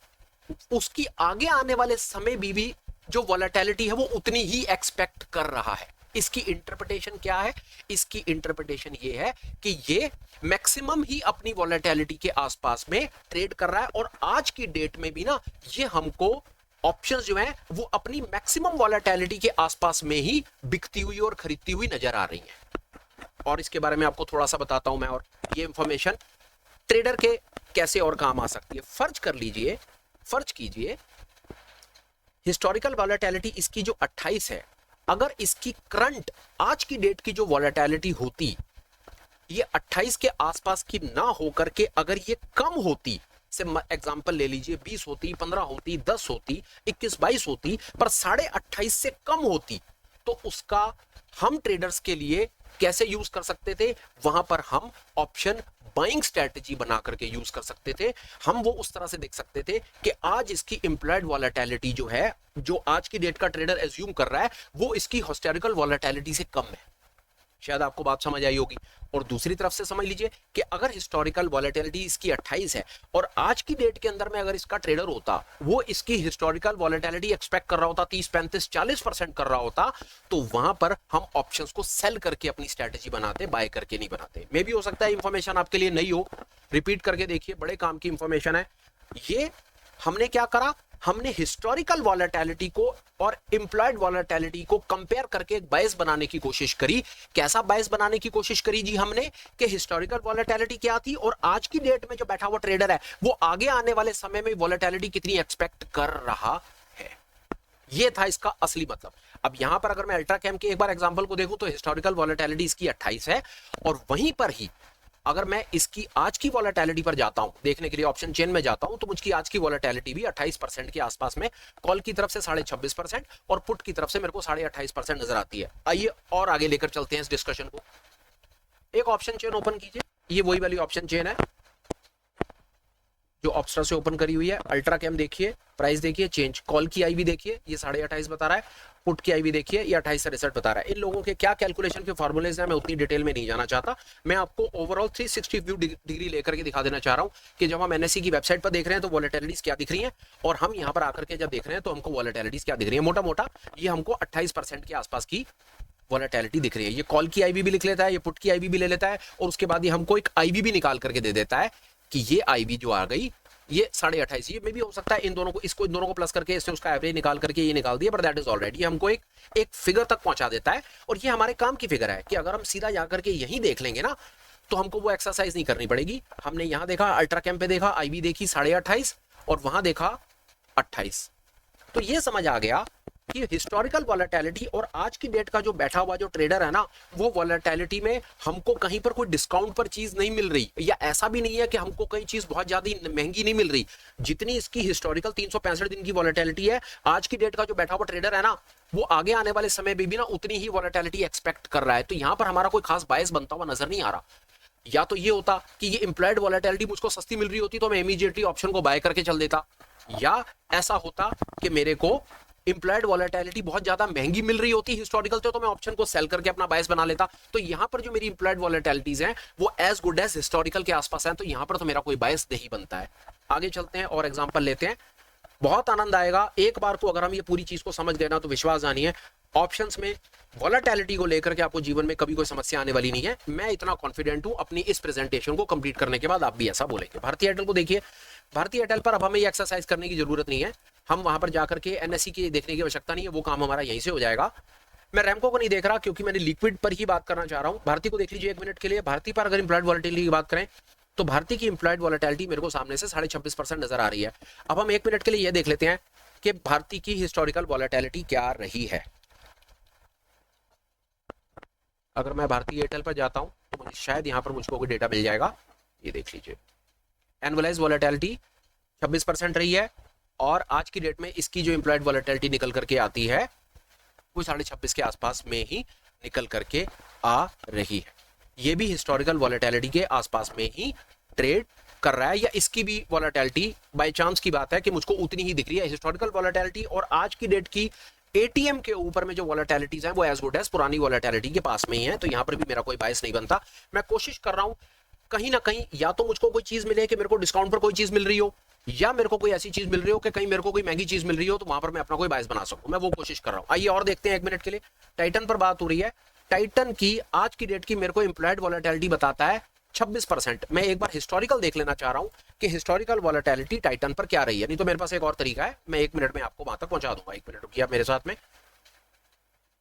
उसकी आगे आने वाले समय भी जो वॉलेटिलिटी है वो उतनी ही एक्सपेक्ट कर रहा है। इसकी इंटरप्रिटेशन क्या है? इसकी इंटरप्रिटेशन ये है कि ये मैक्सिमम ही अपनी वॉलेटिलिटी के आसपास में ट्रेड कर रहा है, और आज की डेट में भी ना ये हमको ऑप्शंस जो हैं वो अपनी मैक्सिमम वॉलेटिलिटी के आसपास में ही बिकती हुई और खरीदती हुई नजर आ रही हैं। और इसके बारे में आपको थोड़ा सा बताता हूं मैं, और ये इंफॉर्मेशन ट्रेडर के कैसे और काम आ सकती है। फर्ज कीजिए हिस्टोरिकल वॉलेटिलिटी इसकी जो 28 है, अगर इसकी करंट आज की डेट की जो वॉलेटिलिटी होती ये 28 के आसपास की ना होकर के अगर ये कम होती, से एग्जांपल ले लीजिए 20 होती, 15 होती, 10 होती, 21, 22 होती, पर 28.5 से कम होती, तो उसका हम ट्रेडर्स के लिए कैसे यूज कर सकते थे? वहां पर हम ऑप्शन बाइंग स्ट्रेटजी बना करके यूज कर सकते थे। हम वो उस तरह से देख सकते थे कि आज इसकी इंप्लॉयड वॉलेटिलिटी जो है, जो आज की डेट का ट्रेडर एज्यूम कर रहा है, वो इसकी हिस्टोरिकल वॉलेटिलिटी से कम है। शायद आपको बात समझ आई होगी। और दूसरी तरफ से समझ लीजिए कि अगर हिस्टोरिकल वॉलेटिलिटी इसकी 28 है और आज की डेट के अंदर में अगर इसका ट्रेडर होता, वो इसकी हिस्टोरिकल वॉलेटिलिटी एक्सपेक्ट कर रहा होता 30, 35, 40% कर रहा होता, तो वहां पर हम ऑप्शंस को सेल करके अपनी स्ट्रेटजी बनाते, बाय करके नहीं बनाते। मे भी हो सकता है इंफॉर्मेशन आपके लिए नहीं हो, रिपीट करके देखिए, बड़े काम की इंफॉर्मेशन है ये। हमने क्या करा? हमने हिस्टोरिकल वॉलेटिलिटी को और इंप्लॉयड वॉलेटिलिटी को कंपेयर करके एक बायस बनाने की कोशिश करी। कैसा बायस बनाने की कोशिश करी जी हमने? कि हिस्टोरिकल वॉलेटिलिटी क्या थी और आज की डेट में जो बैठा हुआ ट्रेडर है वो आगे आने वाले समय में वॉलेटिलिटी कितनी एक्सपेक्ट कर रहा है। ये था इसका असली मतलब। अब यहां पर अगर मैं अल्ट्रा कैम के एक बार एग्जांपल को देखूं तो हिस्टोरिकल वॉलेटिलिटी इसकी 28 है, और वहीं पर ही अगर मैं इसकी आज की वॉलेटिलिटी पर जाता हूं देखने के लिए, ऑप्शन चेन में जाता हूं, तो मुझकी आज की वॉलेटिलिटी भी 28% के आसपास में, कॉल की तरफ से 26.5% और पुट की तरफ से मेरे को 28.5% नजर आती है। आइए और आगे लेकर चलते हैं इस डिस्कशन को। एक ऑप्शन चेन ओपन कीजिए, ये वही वाली ऑप्शन चेन है जो ऑप्स्ट्रा से ओपन करी हुई है। अल्ट्रा कैम देखिए, प्राइस देखिए, चेंज, कॉल की आईवी देखिए, ये 28.5 बता रहा है, पुट की आईवी देखिए, ये 28 से 63 बता रहा है। इन लोगों के क्या कैलकुलेशन के फॉर्मूलेज हैं मैं उतनी डिटेल में नहीं जाना चाहता। मैं आपको ओवरऑल 360 व्यू डिग्री लेकर के दिखा देना चाह रहा हूं कि जब हम एनएससी की वेबसाइट पर देख रहे हैं तो वॉलेटिलिटीज क्या दिख रही है, और हम यहां पर आकर के जब देख रहे हैं तो हमको वॉलेटिलिटीज क्या दिख रही है। मोटा मोटा ये हमको 28% के आसपास की वॉलेटिलिटी दिख रही है। ये कॉल की आईवी भी लिख लेता है, ये पुट की आईवी भी ले लेता है, और उसके बाद ये हमको एक आईवी भी निकाल करके दे देता है कि ये आईवी जो आ गई ये 28.5, ये में भी हो सकता है इन दोनों को प्लस करके इसने उसका एवरेज निकाल करके ये निकाल दिया, बट दैट इज ऑलराइट। ये हमको एक फिगर तक पहुंचा देता है, और ये हमारे काम की फिगर है कि अगर हम सीधा जाकर के यही देख लेंगे ना तो हमको वो एक्सरसाइज नहीं करनी पड़ेगी। हमने यहां देखा, अल्ट्रा कैम पे देखा, आईवी देखी 28.5 और वहां देखा 28, तो ये समझ आ गया कि हिस्टोरिकल वॉलेटिलिटी और आज की डेट का जो बैठा हुआ जो ट्रेडर है ना, वो वॉलेटिलिटी में हमको कहीं पर कोई डिस्काउंट पर चीज नहीं मिल रही, या ऐसा भी नहीं है कि हमको कई चीज बहुत ज्यादा महंगी नहीं मिल रही। जितनी इसकी हिस्टोरिकल 365 दिन की वॉलेटिलिटी है, आज की डेट का जो बैठा हुआ ट्रेडर है ना, वो आगे आने वाले समय में भी ना उतनी ही वॉलेटिलिटी एक्सपेक्ट कर रहा है। तो यहां पर हमारा कोई खास बायस बनता हुआ नजर नहीं आ रहा। या तो ये होता कि ये इंप्लॉयड वॉलेटिलिटी मुझको सस्ती मिल रही होती तो मैं इमीडिएटली ऑप्शन को बाय करके चल देता, या ऐसा होता कि मेरे को इंप्लॉयड वॉलेटिलिटी बहुत ज्यादा महंगी मिल रही होती हिस्टोरिकल तो मैं ऑप्शन को सेल करके अपना बायस बना लेता। तो यहां पर जो मेरी इंप्लॉयड वॉलेटिलिटीज हैं वो एज गुड एज हिस्टोरिकल के आसपास हैं, तो यहां पर तो मेरा कोई बायस नहीं बनता है। आगे चलते हैं और एग्जांपल लेते हैं, बहुत आनंद आएगा एक बार को अगर हम ये पूरी चीज को समझ गए ना, तो विश्वास जानिए ऑप्शंस में वॉलेटिलिटी को लेकर के आपको जीवन में कभी कोई समस्या आने वाली नहीं है। मैं इतना कॉन्फिडेंट हूं अपनी इस प्रेजेंटेशन को कंप्लीट करने के बाद, आप भी ऐसा बोलेंगे। भारतीय एयरटेल को देखिए, भारतीय एयरटेल पर अब हमें ये एक्सरसाइज करने की जरूरत नहीं है, हम वहां पर जाकर के एनएससी की देखने की आवश्यकता नहीं है, वो काम हमारा यहीं से हो जाएगा। मैं रैमको को नहीं देख रहा क्योंकि मैंने लिक्विड पर ही बात करना चाह रहा हूं। भारतीय को देख लीजिए एक मिनट के लिए। भारतीय पर अगर इंप्लॉयड वॉलेटिलिटी की बात करें तो भारती की इंप्लॉयड वॉलेटिलिटी मेरे को सामने से 26.5% नजर आ रही है। अब हम 1 मिनट के लिए ये देख लेते हैं कि भारती की हिस्टोरिकल वॉलेटिलिटी क्या रही है। अगर मैं भारती एयरटेल पर जाता हूं तो मुझे शायद यहां पर मुझको कोई डेटा मिल जाएगा। ये देख लीजिए, एनुअलाइज वॉलेटिलिटी 26% रही है और आज की डेट में इसकी जो इंप्लॉयड वॉलेटिलिटी निकल करके आती है वो 26.5 के आसपास में ही निकल करके आ रही है। ये भी हिस्टोरिकल वॉलेटिलिटी के आसपास में ही ट्रेड कर रहा है, या इसकी भी वॉलेटिलिटी बाय चांस की बात है कि मुझको उतनी ही दिख रही है। हिस्टोरिकल वॉलेटिलिटी और आज की डेट की एटीएम के ऊपर में जो वॉलेटिलिटीज हैं वो एज गुड एज पुरानी वॉलेटिलिटी के पास में ही है। तो यहां पर भी मेरा कोई बायस नहीं बनता। मैं कोशिश कर रहा हूं कहीं ना कहीं या तो मुझको कोई चीज मिले कि मेरे को डिस्काउंट पर कोई चीज मिल रही हो, या मेरे को कोई ऐसी चीज मिल रही हो कि कहीं मेरे को कोई महंगी चीज मिल रही हो, तो वहां पर मैं अपना कोई बायस बना सकूं। मैं वो कोशिश कर रहा हूं। आइए और देखते हैं 1 मिनट के लिए। टाइटन पर बात हो रही है। टाइटन की आज की डेट की मेरे को इंप्लॉयड वॉलेटिलिटी बताता है 26%। मैं एक बार हिस्टोरिकल देख लेना चाह रहा हूं कि हिस्टोरिकल वॉलेटिलिटी टाइटन पर क्या रही है। नहीं तो मेरे पास एक और तरीका है, मैं 1 मिनट में आपको वहां तक पहुंचा दूंगा। 1 मिनट रुकिए आप मेरे साथ में।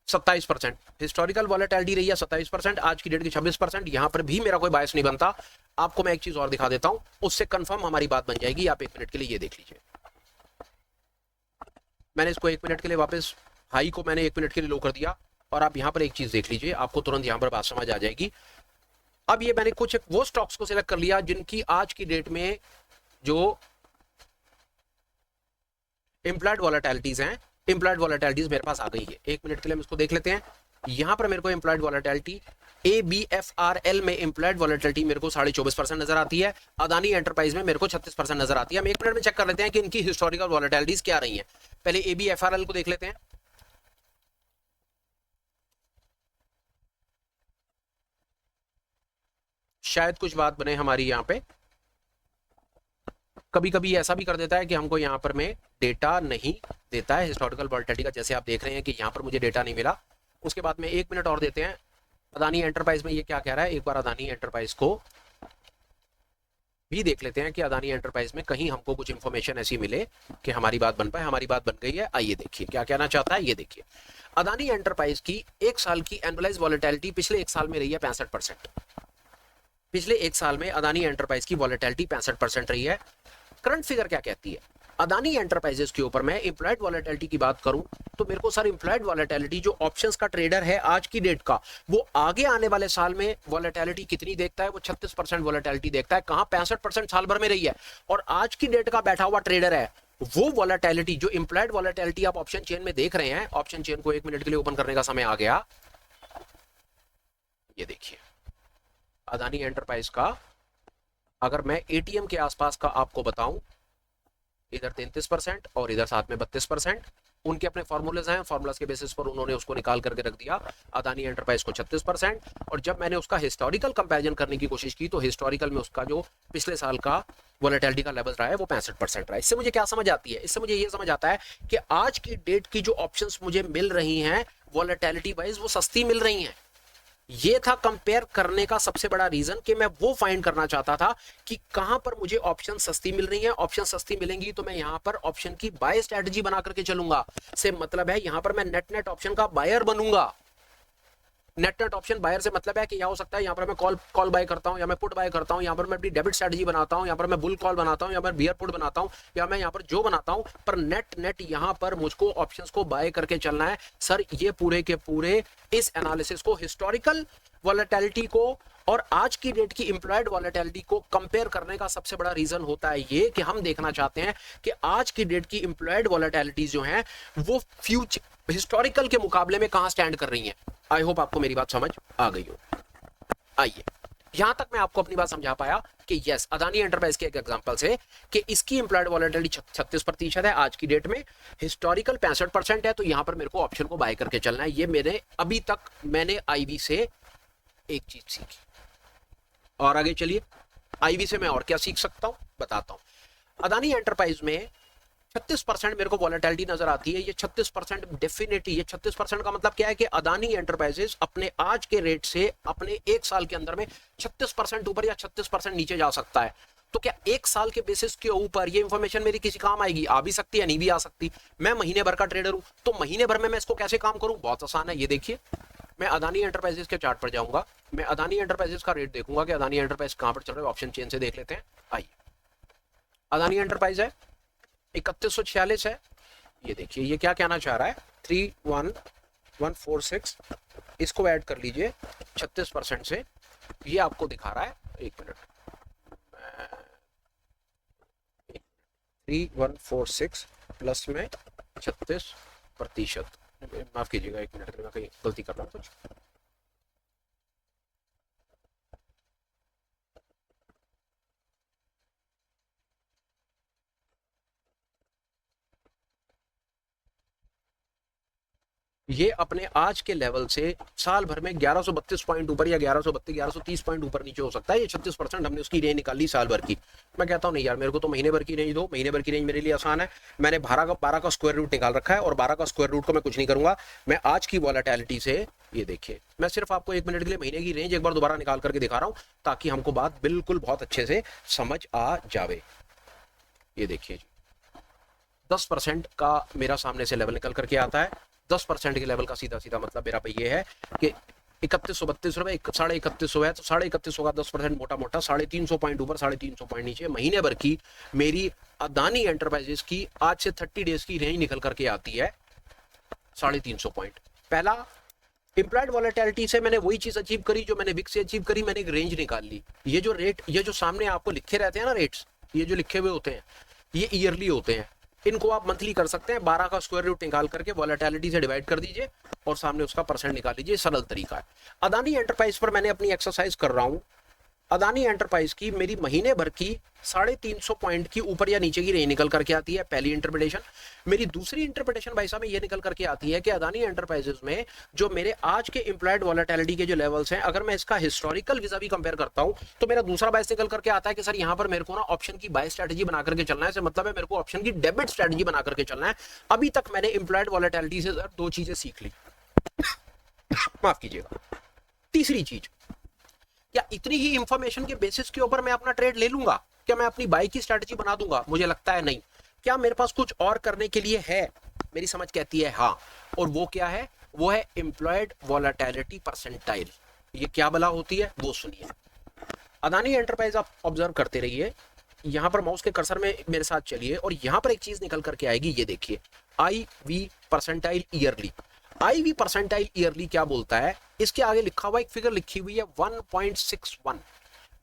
27% हिस्टोरिकल वॉलेटिलिटी रही है, 27%। आज की डेट की 26%। यहां पर भी मेरा कोई बायस नहीं बनता। आपको मैं एक चीज और दिखा देता हूं, उससे कंफर्म हमारी बात बन जाएगी। आप 1 मिनट के लिए ये देख लीजिए। मैंने इसको 1 मिनट के लिए वापस, हाई को मैंने 1 मिनट के लिए लो कर दिया और आप यहां पर एक चीज देख लीजिए, आपको तुरंत यहां पर बात समझ आ जाएगी। अब ये मैंने कुछ वो स्टॉक्स को सिलेक्ट कर लिया जिनकी आज की डेट में जो इंप्लॉयड वॉलेटिलिटीज हैं, इंप्लॉयड वॉलेटिलिटीज मेरे पास आ गई है। 1 मिनट के लिए हम इसको देख लेते हैं। यहां पर मेरे को इंप्लॉयड वॉलेटिलिटी ABFRL में इंप्लॉयड वॉलेटिलिटी मेरे को 24.5% नजर आती है। अदानी एंटरप्राइज में मेरे को 36% नजर आती है। हम 1 मिनट में चेक कर लेते हैं कि इनकी हिस्टोरिकल वॉलेटिलिटीज क्या रही है। पहले ABFRL को देख लेते हैं। शायद कुछ बात बने हमारी यहाँ पे। कभी कभी ऐसा भी कर देता है कि हमको यहाँ पर में डेटा नहीं देता है हिस्टोरिकल वॉलेटिलिटी का। जैसे आप देख रहे हैं कि यहाँ पर मुझे डेटा नहीं मिला। उसके बाद में 1 मिनट और देते हैं। अदानी एंटरप्राइज में ये क्या कह रहा है, एक बार अदानी एंटरप्राइज को भी देख लेते हैं कि अदानी एंटरप्राइज में कहीं हमको कुछ इंफॉर्मेशन ऐसी मिले कि हमारी बात बन पाए। हमारी बात बन गई है। आइए देखिए क्या कहना चाहता है। ये देखिए, अदानी एंटरप्राइज की 1 साल की एनुअलाइज वॉलेटिलिटी पिछले 1 साल में रही है 65%। पिछले 1 साल में अदानी एंटरप्राइज की वॉलेटिलिटी 65% रही है। करंट फिगर क्या कहती है? अदानी एंटरप्राइजेस के ऊपर मैं इंप्लॉयड वॉलेटिलिटी की बात करूं तो मेरे को सर इंप्लॉयड वॉलेटिलिटी जो ऑप्शंस का ट्रेडर है आज की डेट का, वो आगे आने वाले साल में वॉलेटिलिटी कितनी देखता है? वो 36% वॉलेटिलिटी देखता है। कहां 65% साल भर में रही है। और आज की डेट का बैठा हुआ ट्रेडर है, वो वॉलेटिलिटी जो इंप्लॉयड वॉलेटिलिटी आप ऑप्शन चेन में देख रहे हैं, ऑप्शन चेन को 1 मिनट के लिए ओपन करने का समय आ गया। ये देखिए, अदानी एंटरप्राइज का अगर मैं एटीएम के आसपास का आपको बताऊं, इधर 33% और इधर साथ में 32%। उनके अपने फॉर्मूलाज हैं, फॉर्मूलाज के बेसिस पर उन्होंने उसको निकाल करके रख दिया। अदानी एंटरप्राइज को 36%। और जब मैंने उसका हिस्टोरिकल कंपैरिजन करने की कोशिश की तो हिस्टोरिकल में उसका जो पिछले साल का वॉलेटिलिटी का लेवल रहा है वो 65% रहा है। इससे मुझे क्या समझ आती है? इससे मुझे ये समझ आता है कि आज की डेट की जो ऑप्शंस मुझे मिल रही हैं वॉलेटिलिटी वाइज, वो सस्ती मिल रही हैं। ये था कंपेयर करने का सबसे बड़ा रीजन कि मैं वो फाइंड करना चाहता था कि कहां पर मुझे ऑप्शन सस्ती मिल रही है। ऑप्शन सस्ती मिलेंगी तो मैं यहां पर ऑप्शन की बाय स्ट्रेटजी बना करके चलूंगा। से मतलब है यहां पर मैं नेट ऑप्शन का बायर बनूंगा। नेट ऑप्शन बायर से मतलब है कि यह हो सकता है यहाँ पर मैं कॉल बाय करता हूँ या मैं पुट बाय करता हूँ, यहाँ पर मैं अपनी डेबिट स्ट्रेटजी बनाता हूँ, यहाँ पर मैं बुल कॉल बनाता हूँ, यहाँ पर बियर पुट बनाता हूँ, या मैं यहाँ पर जो बनाता हूँ, पर नेट यहाँ पर मुझको ऑप्शंस को बाय करके चलना है। सर ये पूरे के पूरे इस एनालिसिस को, हिस्टोरिकल वॉलेटिलिटी को और आज की डेट की इंप्लॉयड वॉलेटिलिटी को कंपेयर करने का सबसे बड़ा रीजन होता है ये कि हम देखना चाहते हैं कि आज की डेट की इंप्लॉयड वॉलेटिलिटीज जो हैं वो फ्यूचर हिस्टोरिकल के मुकाबले में कहां स्टैंड कर रही हैं। आई होप आपको मेरी बात समझ आ गई हो। आइए, यहां तक मैं आपको अपनी बात समझा पाया कि यस, अदानी एंटरप्राइज के एक एग्जांपल से कि इसकी इंप्लॉयड वॉलेटिलिटी 36% है आज की डेट में, हिस्टोरिकल 65% है। तो यहां पर मेरे को ऑप्शन को बाय करके चलना है। ये मेरे अभी तक मैंने आईवी से एक चीज सीखी। और आगे चलिए, आईवी से मैं और क्या सीख सकता हूं बताता हूं। अदानी एंटरप्राइज में 36% मेरे को वॉलेटिलिटी नजर आती है। ये 36% डेफिनेटली, ये 36% का मतलब क्या है कि अदानी एंटरप्राइजेस अपने आज के रेट से अपने 1 साल के अंदर में 36% ऊपर या 36% नीचे जा सकता है। तो क्या 1 साल के बेसिस के ऊपर ये इंफॉर्मेशन मेरी किसी काम आएगी? आ भी सकती है, नहीं भी आ सकती। मैं महीने भर का ट्रेडर हूं, तो महीने भर में मैं इसको कैसे काम करूं? बहुत आसान है। ये देखिए, मैं अदानी एंटरप्राइजेस के चार्ट पर जाऊंगा, मैं अदानी एंटरप्राइजेस का रेट देखूंगा कि अदानी एंटरप्राइज कहां पर चल रहा है। ऑप्शन चेन से देख लेते हैं। आइए, अदानी एंटरप्राइज है 3146 है। ये देखिए ये क्या कहना चाह रहा है, 31146, इसको ऐड कर लीजिए 36% से, ये आपको दिखा रहा है, एक मिनट, 3146 प्लस में 36%, माफ कीजिएगा एक मिनट, मैं कहीं गलती कर रहा हूँ कुछ। ये अपने आज के लेवल से साल भर में 1132 पॉइंट ऊपर या 1132 1130 पॉइंट ऊपर नीचे हो सकता है। ये 36% हमने उसकी रेंज निकाली साल भर की। मैं कहता हूँ नहीं यार, मेरे को तो महीने भर की रेंज दो, महीने भर की रेंज मेरे लिए आसान है। मैंने 12 का स्क्वायर रूट निकाल रखा है और 12 का स्क्वायर रूट को मैं कुछ नहीं करूंगा। मैं आज की वॉलेटिलिटी से, ये देखिए मैं सिर्फ आपको 1 मिनट के लिए महीने की रेंज एक बार दोबारा निकाल करके दिखा रहा हूँ ताकि हमको बात बिल्कुल बहुत अच्छे से समझ आ जावे। ये देखिए जी, 10% का मेरा सामने से लेवल निकल करके आता है। 10% के लेवल का सीधा सीधा मतलब मेरा ये है कि 3132 रुपए, 3150 है तो 3150 का 10% मोटा मोटा 350 पॉइंट ऊपर 350 पॉइंट नीचे महीने भर की मेरी अदानी एंटरप्राइजेस की आज से 30 डेज की रेंज निकल करके आती है 350 पॉइंट। पहला, इंप्लॉयड वॉलेटिलिटी से मैंने वही चीज अचीव करी जो मैंने विक से अचीव करी, मैंने एक रेंज निकाल ली। ये जो रेट, ये जो सामने आपको लिखे रहते हैं ना रेट्स, ये जो लिखे हुए होते हैं ये ईयरली होते हैं, इनको आप मंथली कर सकते हैं। 12 का स्क्वायर रूट निकाल करके वॉलेटिलिटी से डिवाइड कर दीजिए और सामने उसका परसेंट निकाल लीजिए, सरल तरीका है। अदानी एंटरप्राइज पर मैंने अपनी एक्सरसाइज कर रहा हूं। अदानी एंटरप्राइज की मेरी महीने भर की 350 पॉइंट की ऊपर या नीचे की रेंज निकल करके आती है, पहली इंटरप्रिटेशन। मेरी दूसरी इंटरप्रिटेशन भाई साहब ये निकल करके आती है कि अदानी एंटरप्राइजेस में जो मेरे आज के इंप्लॉयड वॉलेटिलिटी के जो लेवल्स हैं, अगर मैं इसका हिस्टोरिकल विजावी कंपेयर करता हूं तो मेरा दूसरा बायस निकल करके आता है कि सर यहां पर मेरे को ना ऑप्शन की बाय स्ट्रेटजी बना करके चलना है। इससे मतलब है मेरे को ऑप्शन की डेबिट स्ट्रेटजी बना करके चलना है। अभी तक मैंने इंप्लॉयड वॉलेटिलिटी से दो चीजें सीख ली, माफ कीजिएगा। तीसरी चीज, क्या इतनी ही इंफॉर्मेशन के बेसिस के ऊपर मैं अपना ट्रेड ले लूंगा? क्या मैं अपनी बाई की स्ट्रेटजी बना दूंगा? मुझे लगता है नहीं। क्या मेरे पास कुछ और करने के लिए है? मेरी समझ कहती है हाँ। और वो क्या है? वो है इंप्लॉयड वॉलेटिलिटी परसेंटाइल। ये क्या बला होती है वो सुनिए। अदानी एंटरप्राइज आप ऑब्जर्व करते रहिए, यहां पर माउस के कर्सर में मेरे साथ चलिए और यहां पर एक चीज निकल करके आएगी, ये देखिए, IV percentile yearly. IV percentile yearly क्या बोलता है? इसके आगे लिखा हुआ एक फिगर लिखी हुई है 1.61।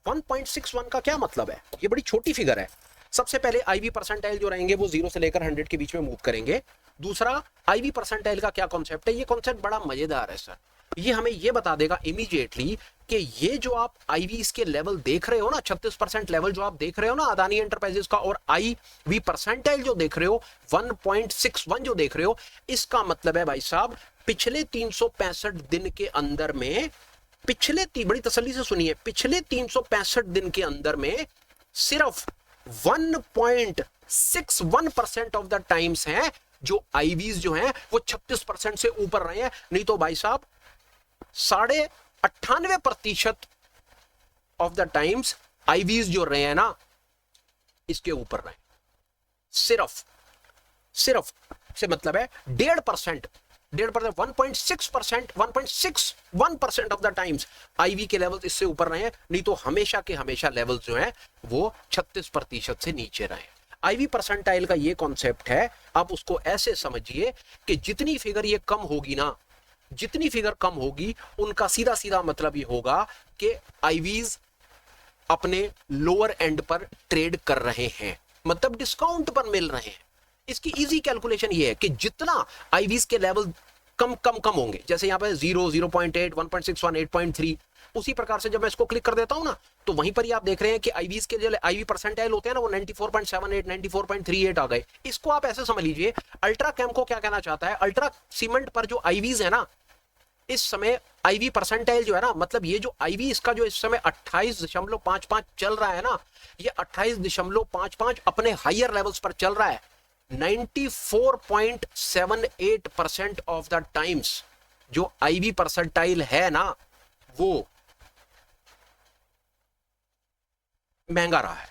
1.61 का क्या मतलब है? ये बड़ी छोटी फिगर है। सबसे पहले IV परसेंटाइल जो रहेंगे वो 0 से लेकर 100 के बीच में मूव करेंगे। दूसरा, IV परसेंटाइल का क्या कॉन्सेप्ट है? ये कॉन्सेप्ट बड़ा मजेदार है सर। ये हमें ये बता देगा इमीडिएटली कि ये जो आप IV के लेवल देख रहे हो ना, 36% लेवल जो आप देख रहे हो ना अदानी एंटरप्राइजेस का, और IV परसेंटाइल जो देख रहे हो 1.61 जो देख रहे हो, इसका मतलब है भाई साहब पिछले 365 दिन के अंदर में, बड़ी तसल्ली से सुनिए, पिछले 365 दिन के अंदर में सिर्फ 1.61% ऑफ द टाइम्स हैं जो IVs जो हैं वो 36% से ऊपर रहे हैं। नहीं तो भाई साहब 98.5% ऑफ द टाइम्स IVs जो रहे हैं ना इसके ऊपर रहे। सिर्फ से मतलब है 1.5%, 1.61% ऑफ द टाइम्स IV के लेवल्स इससे ऊपर रहे हैं। नहीं तो हमेशा के हमेशा लेवल्स जो हैं वो 36% से नीचे रहे। IV परसेंटाइल का ये कॉन्सेप्ट है, आप उसको ऐसे समझिए कि जितनी फिगर ये कम होगी ना, जितनी फिगर कम होगी उनका सीधा सीधा मतलब ये होगा कि IVs अपने लोअर एंड पर ट्रेड कर रहे हैं, मतलब डिस्काउंट पर मिल रहे हैं। इसकी इजी कैलकुलेशन ये है कि जितना IVs के लेवल कम होंगे, जैसे यहाँ पे 0, 0.8, 1.61, 8.3, उसी प्रकार से जब मैं इसको क्लिक कर देता हूं ना तो वहीं पर ही आप देख रहे हैं कि IVs के जो IV परसेंटाइल होते हैं ना वो 94.78, 94.38 आ गए। इसको आप ऐसे समझ लीजिए, अल्ट्रा कैम को क्या कहना चाहता है? अल्ट्रा सीमेंट पर जो IVs है ना इस समय IV परसेंटाइल जो है ना, मतलब ये जो IV इसका जो इस समय 28.55 चल रहा है ना, ये 28.55 अपने हायर लेवल्स पर चल रहा है। 94.78% ऑफ द टाइम्स जो IV परसेंटाइल है ना वो महंगा रहा है।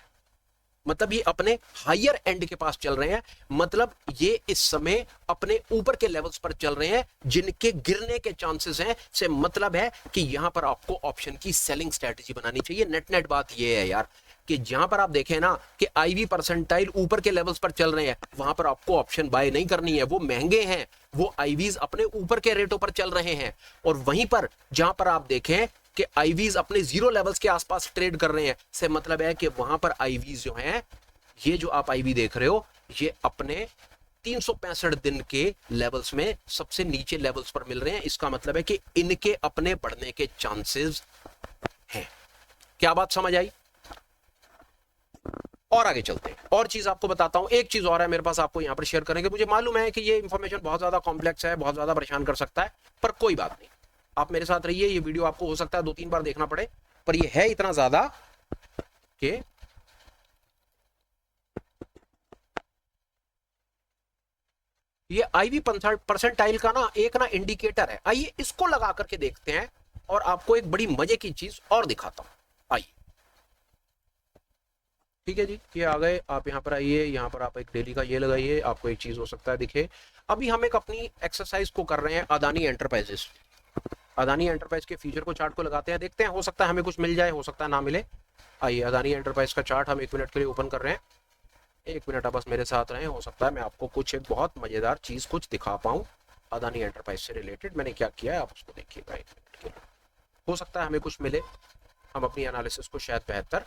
मतलब ये अपने हायर एंड के पास चल रहे हैं, मतलब ये इस समय अपने ऊपर के लेवल्स पर चल रहे हैं जिनके गिरने के चांसेस हैं। से मतलब है कि यहां पर आपको ऑप्शन की सेलिंग स्ट्रेटजी बनानी चाहिए। नेट नेट बात ये है यार कि जहां पर आप देखें ना कि आईवी परसेंटाइल ऊपर के लेवल्स पर चल रहे हैं, वहां पर आपको ऑप्शन बाय नहीं करनी है, वो महंगे हैं, वो आईवीज अपने ऊपर के रेटों पर चल रहे हैं। और वहीं पर जहां पर आप देखें कि आईवीज अपने जीरो लेवल्स के आसपास ट्रेड कर रहे हैं, से मतलब है कि वहां पर आईवीज जो हैं, ये जो आप आईवी देख रहे हो, ये अपने 365 दिन के लेवल्स में सबसे नीचे लेवल्स पर मिल रहे हैं। इसका मतलब है कि इनके अपने बढ़ने के चांसेस हैं। क्या बात समझ आई? और आगे चलते हैं, और चीज आपको बताता हूं। एक चीज और है मेरे पास आपको यहां पर शेयर करेंगे। मुझे मालूम है कि ये इंफॉर्मेशन बहुत ज्यादा कॉम्प्लेक्स है, बहुत ज्यादा परेशान कर सकता है, पर कोई बात नहीं, आप मेरे साथ रहिए। ये वीडियो आपको हो सकता है 2-3 बार देखना पड़े, पर ये है इतना ज्यादा कि ये आईवी परसेंटाइल का ना एक ना इंडिकेटर है। आइए इसको लगा करके देखते हैं और आपको एक बड़ी मजे की चीज और दिखाता हूं। आइए, ठीक है जी, ये आ गए। आप यहाँ पर आइए, यहाँ पर आप एक डेली का ये लगाइए, आपको एक चीज हो सकता है दिखे। अभी हम एक अपनी एक्सरसाइज को कर रहे हैं अदानी एंटरप्राइजेस। अदानी एंटरप्राइज के फ्यूचर को चार्ट को लगाते हैं, देखते हैं, हो सकता है हमें कुछ मिल जाए, हो सकता है ना मिले। आइए अदानी एंटरप्राइज का चार्ट हम 1 मिनट के लिए ओपन कर रहे हैं। 1 मिनट आप बस मेरे साथ रहें, हो सकता है मैं आपको कुछ एक बहुत मजेदार चीज कुछ दिखा पाऊं अदानी एंटरप्राइज से रिलेटेड। मैंने क्या किया है आप उसको देखिएगा 1 मिनट के लिए, हो सकता है हमें कुछ मिले, हम अपनी एनालिसिस को शायद बेहतर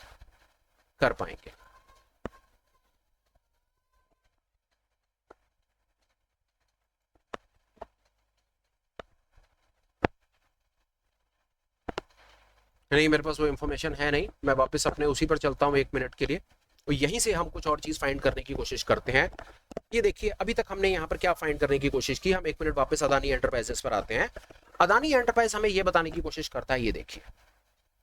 कर पाएंगे। नहीं, मेरे पास वो इन्फॉर्मेशन है नहीं, मैं वापस अपने उसी पर चलता हूँ 1 मिनट के लिए, और यहीं से हम कुछ और चीज फाइंड करने की कोशिश करते हैं। ये देखिए, अभी तक हमने यहाँ पर क्या फाइंड करने की कोशिश की। हम 1 मिनट वापस अदानी एंटरप्राइजेस पर आते हैं। अदानी एंटरप्राइज हमें ये बताने की कोशिश करता है, ये देखिए,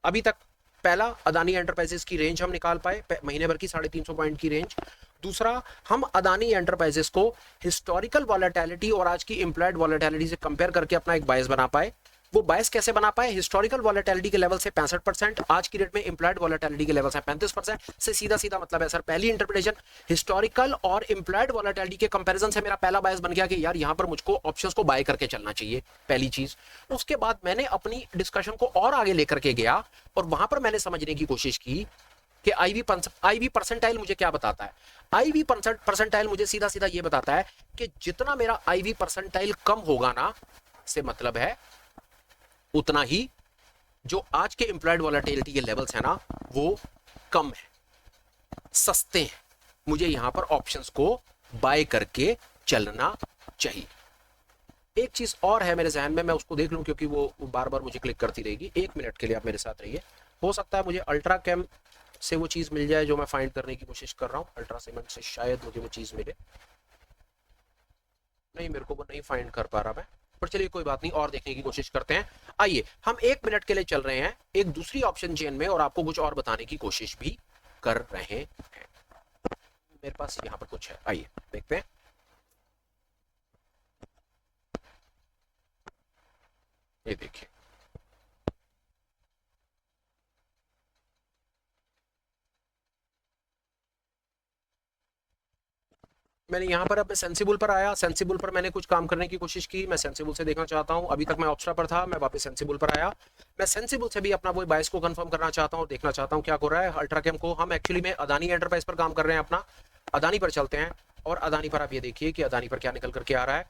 अभी तक पहला अदानी एंटरप्राइजेस की रेंज हम निकाल पाए महीने भर की 350 पॉइंट की रेंज। दूसरा, हम अदानी एंटरप्राइजेस को हिस्टोरिकल वॉलेटिलिटी और आज की इंप्लॉयड वॉलेटिलिटी से कंपेयर करके अपना एक बायस बना पाए। वो बायस कैसे बना पाए? हिस्टोरिकल वॉलेटिलिटी के लेवल से 65%, आज की डेट में इंप्लॉयड वॉलेटिलिटी के लेवल से 35% से सीधा सीधा मतलब है सर, पहली इंटरप्रिटेशन हिस्टोरिकल और इंप्लॉयड वॉलेटिलिटी के कंपैरिजन से मेरा पहला बायस बन गया कि यार यहाँ पर मुझको ऑप्शंस को बाय करके चलना चाहिए, पहली चीज। उसके बाद मैंने अपनी डिस्कशन को और आगे लेकर के गया और वहां पर मैंने समझने की कोशिश की कि आईवी परसेंटाइल मुझे क्या बताता है। आईवी परसेंटाइल मुझे सीधा सीधा ये बताता है कि जितना मेरा आईवी परसेंटाइल कम होगा ना, से मतलब है उतना ही जो आज के इंप्लॉयड वॉलेटिलिटी के लेवल्स है ना, वो कम है, सस्ते हैं, मुझे यहां पर ऑप्शंस को बाय करके चलना चाहिए। एक चीज और है मेरे जहन में, मैं उसको देख लूं क्योंकि वो बार बार मुझे क्लिक करती रहेगी। 1 मिनट के लिए आप मेरे साथ रहिए, हो सकता है मुझे अल्ट्रा कैम से वो चीज मिल जाए जो मैं फाइंड करने की कोशिश कर रहा हूँ। अल्ट्रा सीमेंट से शायद मुझे वो चीज मिले, नहीं मेरे को वो नहीं फाइंड कर पा रहा मैं, पर चलिए कोई बात नहीं, और देखने की कोशिश करते हैं। आइए हम 1 मिनट के लिए चल रहे हैं एक दूसरी ऑप्शन चेन में और आपको कुछ और बताने की कोशिश भी कर रहे हैं। मेरे पास यहाँ पर कुछ है, आइए देखते हैं। ये देखिए, मैंने यहाँ पर, अब मैं सेंसिबल पर आया, सेंसिबल पर मैंने कुछ काम करने की कोशिश की, मैं सेंसिबल से देखना चाहता हूँ। अभी तक मैं ऑप्शरा पर था, मैं वापस सेंसिबल पर आया, मैं सेंसिबल से भी अपना वो बायस को कंफर्म करना चाहता हूँ, देखना चाहता हूँ क्या हो रहा है। अल्ट्राकेम को हम एक्चुअली में अदानी एंटरप्राइज पर काम कर रहे हैं अपना, अदानी पर चलते हैं और अदानी पर आप ये देखिए कि अदानी पर क्या निकल करके आ रहा है।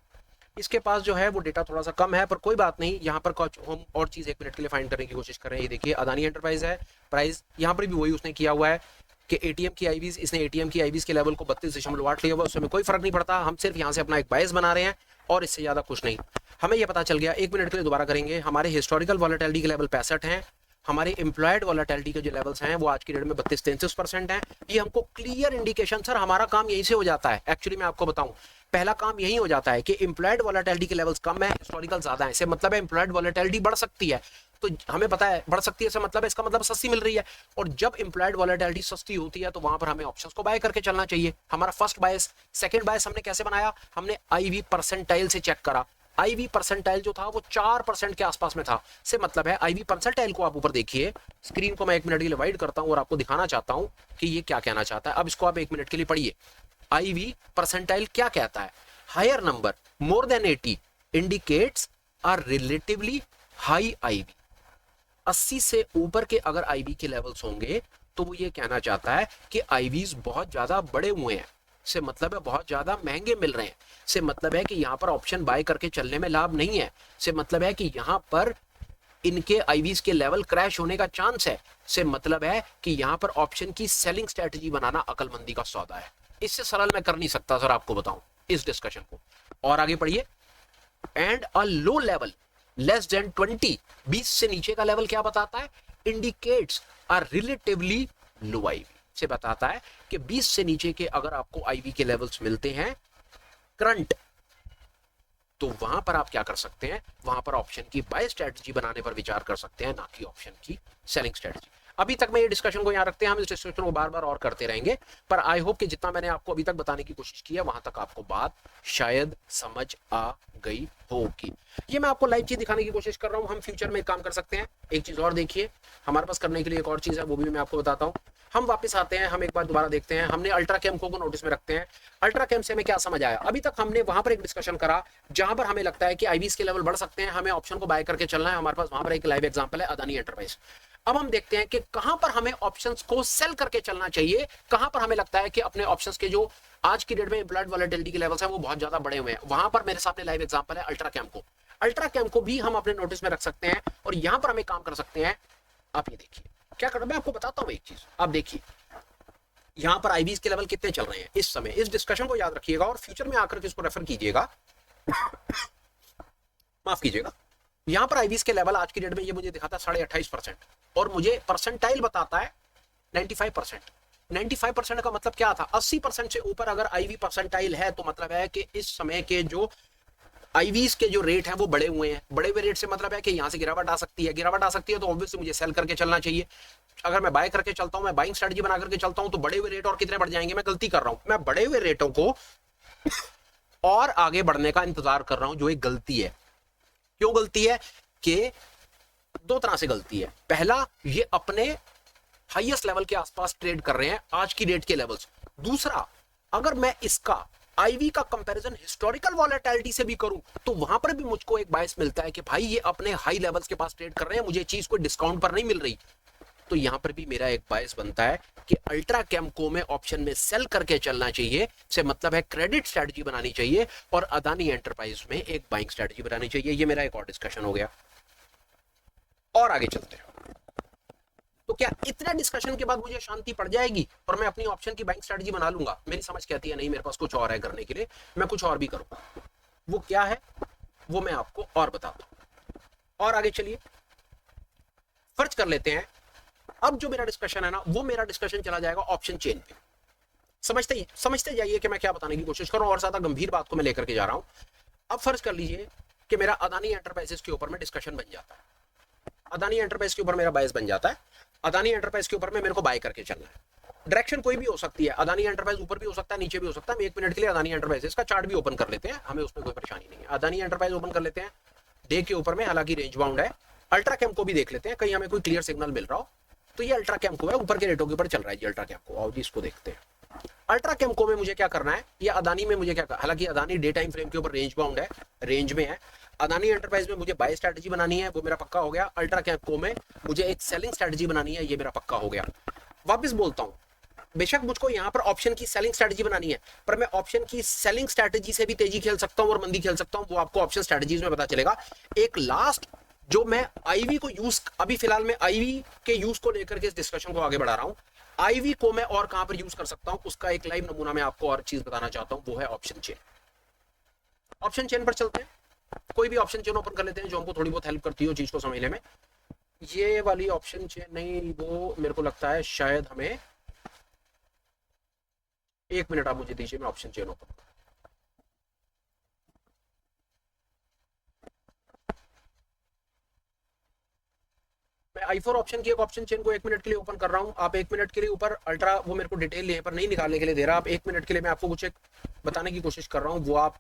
इसके पास जो है वो डेटा थोड़ा सा कम है, पर कोई बात नहीं, यहाँ पर कुछ हम और चीज 1 मिनट के लिए फाइंड करने की कोशिश कर रहे हैं। ये देखिए अदानी एंटरप्राइज है, प्राइस यहाँ पर भी वही उसने किया हुआ है कि एटीएम की आईवीज, इसने एटीएम की आईवीज के लेवल को 32.8 लिया हुआ, उसमें कोई फर्क नहीं पड़ता, हम सिर्फ यहाँ से अपना एक बायस बना रहे हैं और इससे ज्यादा कुछ नहीं। हमें यह पता चल गया, 1 मिनट के लिए दोबारा करेंगे, हमारे हिस्टोरिकल वॉलेटिलिटी के लेवल 65 हैं, हमारे एम्प्लॉयड वॉलेटिलिटी के जो लेवल्स हैं वो आज की डेट में 32-33% हैं। ये हमको क्लियर इंडिकेशन, सर हमारा काम यहीं से हो जाता है। एक्चुअली मैं आपको बताऊं, पहला काम यही हो जाता है कि एम्प्लॉयड वॉलेटिलिटी के लेवल्स कम है, हिस्टोरिकल ज्यादा है, इससे मतलब है एम्प्लॉयड वॉलेटिलिटी बढ़ सकती है, तो हमें पता है बढ़ सकती है, इसका मतलब है, इसका मतलब सस्ती मिल रही है, और जब एम्प्लॉयड वॉलेटिलिटी सस्ती होती है तो वहां पर हमें ऑप्शंस को बाय करके चलना चाहिए। हमारा फर्स्ट बायस, सेकंड बायस हमने कैसे बनाया? हमने आईवी परसेंटाइल से चेक करा, आईवी परसेंटाइल जो था वो 4% के आसपास में था। से मतलब है आईवी परसेंटाइल को आप ऊपर देखिए, स्क्रीन को मैं 1 मिनट के लिए वाइड करता हूं और आपको दिखाना चाहता हूं कि ये क्या कहना चाहता है। अब इसको आप 1 मिनट के लिए पढ़िए। आईवी परसेंटाइल क्या कहता है? Higher number more than 80 indicates are relatively high IV. 80 से ऊपर के अगर आईवी के लेवल्स होंगे तो वो ये कहना चाहता है कि आईवीज बहुत ज्यादा बड़े हुए हैं। से मतलब है बहुत ज्यादा महंगे मिल रहे हैं। से मतलब है कि यहाँ पर ऑप्शन बाय करके चलने में लाभ नहीं है। से मतलब है कि यहाँ पर इनके आईवीज के लेवल क्रैश होने का चांस है। से मतलब है कि यहाँ पर ऑप्शन की सेलिंग स्ट्रेटजी बनाना अकलमंदी का सौदा है। इससे सरल मैं कर नहीं सकता सर, आपको बताऊं इस डिस्कशन को। और आगे पढ़िए। And a low level less than 20, 20 से नीचे का लेवल क्या बताता है? Indicates are relatively low IV. से बताता है कि 20 से नीचे के अगर आपको आईवी के लेवल्स मिलते हैं करंट, तो वहां पर आप क्या कर सकते हैं? वहां पर ऑप्शन की बाय स्ट्रेटजी बनाने पर विचार कर सकते हैं, ना कि ऑप्शन की सेलिंग स्ट्रेटजी। अभी तक मैं ये डिस्कशन को यहाँ रखते हैं, हम इस डिस्कशन को बार बार और करते रहेंगे, पर आई होप कि जितना मैंने आपको अभी तक बताने की कोशिश की है वहां तक आपको बात शायद समझ आ गई होगी। ये मैं आपको लाइव चीज दिखाने की कोशिश कर रहा हूँ। हम फ्यूचर में एक काम कर सकते हैं। एक चीज और देखिए, हमारे पास करने के लिए एक और चीज है, वो भी मैं आपको बताता हूँ। हम वापस आते हैं, हम एक बार दोबारा देखते हैं। हमने अल्ट्रा कैमको को नोटिस में रखते हैं। अल्ट्रा कैम से हमें क्या समझ आया? अभी तक हमने वहां पर एक डिस्कशन करा जहां पर हमें लगता है कि आईवीज के लेवल बढ़ सकते हैं, हमें ऑप्शन को बाय करके चलना है। हमारे पास वहां पर एक लाइव एग्जांपल है अदानी एंटरप्राइज। अब हम देखते हैं कि कहां पर हमें ऑप्शंस को सेल करके चलना चाहिए, कहां पर हमें लगता है कि अपने ऑप्शंस के जो आज की डेट में इम्प्लॉयड वॉलेटिलिटी के लेवल्स हैं वो बहुत ज्यादा बड़े हुए हैं। वहां पर मेरे सामने लाइव एग्जांपल है अल्ट्रा कैमको। अल्ट्रा कैमको भी हम अपने नोटिस में रख सकते हैं और यहां पर हमें काम कर सकते हैं। आप ये देखिए क्या कर, मैं आपको बताता हूं एक चीज। आप देखिए यहां पर आईवीज के लेवल कितने चल रहे हैं इस समय। इस डिस्कशन को याद रखिएगा और फ्यूचर में आकर के इसको रेफर कीजिएगा। माफ कीजिएगा, यहां पर आईवीज के लेवल आज की डेट में ये मुझे दिखाता है 28.5% और मुझे परसेंटाइल बताता है 95%। 95% का मतलब क्या था? 80% से ऊपर अगर आईवी परसेंटाइल है तो मतलब है कि इस समय के जो आईवीज के जो रेट है वो बढ़े हुए हैं। बढ़े हुए रेट से मतलब है कि यहां से गिरावट आ सकती है। गिरावट आ सकती है तो ऑब्वियसली मुझे सेल करके चलना चाहिए। अगर मैं बाय करके चलता हूं, मैं बाइंग स्ट्रेटजी बना करके चलता हूं, तो बढ़े हुए रेट और कितने बढ़ जाएंगे? मैं गलती कर रहा हूं, मैं बढ़े हुए रेटों को और आगे बढ़ने का इंतजार कर रहा हूं, जो एक गलती है। क्यों गलती है? कि दो तरह से गलती है। पहला, ये अपने हाईएस्ट लेवल के आसपास ट्रेड कर रहे हैं आज की डेट के लेवल्स। दूसरा, अगर मैं इसका आईवी का कंपैरिजन हिस्टोरिकल वॉलेटिलिटी से भी करूं तो वहां पर भी मुझको एक बायस मिलता है कि भाई ये अपने हाई लेवल्स के पास ट्रेड कर रहे हैं, मुझे चीज कोई डिस्काउंट पर नहीं मिल रही। तो यहां पर भी मेरा एक बायस बनता है कि अल्ट्रा कैमको में ऑप्शन में सेल करके चलना चाहिए। से मतलब है क्रेडिट स्ट्रेटजी बनानी चाहिए और अदानी एंटरप्राइज में एक बाइंग स्ट्रेटजी बनानी चाहिए। ये मेरा एक और डिस्कशन हो गया। और आगे चलते हैं। तो क्या इतने डिस्कशन के बाद मुझे शांति पड़ जाएगी और मैं अपनी ऑप्शन की बाइंग स्ट्रेटजी बना लूंगा? मेरी समझ कहती है नहीं, मेरे पास कुछ और है करने के लिए, मैं कुछ और भी करूंगा। वो क्या है वो मैं आपको और बताता हूं। और आगे चलिए, फर्ज कर लेते हैं अब जो मेरा डिस्कशन है ना, वो मेरा डिस्कशन चला जाएगा ऑप्शन चेन पे। समझते जाइए कि मैं क्या बताने की कोशिश कर रहा हूं और ज्यादा गंभीर बात को मैं लेकर के जा रहा हूं। अब फर्ज कर लीजिए कि मेरा अदानी एंटरप्राइजेस के ऊपर में डिस्कशन बन जाता है। अदानी एंटरप्राइज के ऊपर मेरा बायस बन जाता है। अदानी एंटरप्राइज के ऊपर में मेरे को बाय करके चलना है। डायरेक्शन कोई भी हो सकती है। अदानी एंटरप्राइज ऊपर भी हो सकता है, नीचे भी हो सकता है। हम 1 मिनट के लिए अदानी एंटरप्राइजेस का चार्ट भी ओपन कर लेते हैं, हमें उसमें कोई परेशानी नहीं है। अदानी एंटरप्राइज ओपन कर लेते हैं डे के ऊपर में, हालांकि रेंज बाउंड है। अल्ट्रा कैम को भी देख लेते हैं, कहीं हमें कोई क्लियर सिग्नल मिल रहा हो। तो ये अल्ट्रा कैम को है, ऊपर के रेटों के ऊपर चल रहा है जी अल्ट्रा कैम को। आओ जी इसको देखते हैं। अल्ट्रा कैम को में मुझे क्या करना है, ये अदानी में मुझे क्या, हालांकि अदानी डे टाइम फ्रेम के ऊपर रेंज बाउंड है, रेंज में है। अदानी एंटरप्राइज में मुझे बाय स्ट्रेटजी बनानी है, वो मेरा पक्का हो गया। अल्ट्रा कैम को में मुझे एक सेलिंग स्ट्रेटजी बनानी है, ये मेरा पक्का हो गया। वापस बोलता हूं, बेशक मुझको यहां पर ऑप्शन की सेलिंग स्ट्रेटजी बनानी है, पर मैं ऑप्शन की सेलिंग स्ट्रेटजी से भी तेजी खेल सकता हूं और मंदी खेल सकता हूं, वो आपको ऑप्शन स्ट्रेटजीज में पता चलेगा। एक लास्ट जो मैं आईवी को यूज, अभी फिलहाल मैं आईवी के यूज को लेकर के इस डिस्कशन को आगे बढ़ा रहा हूं। आईवी को मैं और कहां पर यूज कर सकता हूं उसका एक लाइव नमूना मैं आपको और चीज बताना चाहता हूं, वो है ऑप्शन चेन। ऑप्शन चेन पर चलते हैं, कोई भी ऑप्शन चेन ओपन कर लेते हैं जो हमको थोड़ी बहुत हेल्प करती हो चीज को समझने में। ये वाली ऑप्शन चेन नहीं, वो मेरे को लगता है शायद हमें, 1 मिनट आप मुझे दीजिए, मैं ऑप्शन चेन ओपन। मैं i4 ऑप्शन की एक ऑप्शन चेन को 1 मिनट के लिए ओपन कर रहा हूं। आप 1 मिनट के लिए ऊपर अल्ट्रा, वो मेरे को डिटेल यहां पर नहीं निकालने के लिए दे रहा। आप 1 मिनट के लिए मैं आपको कुछ एक बताने की कोशिश कर रहा हूं, वो आप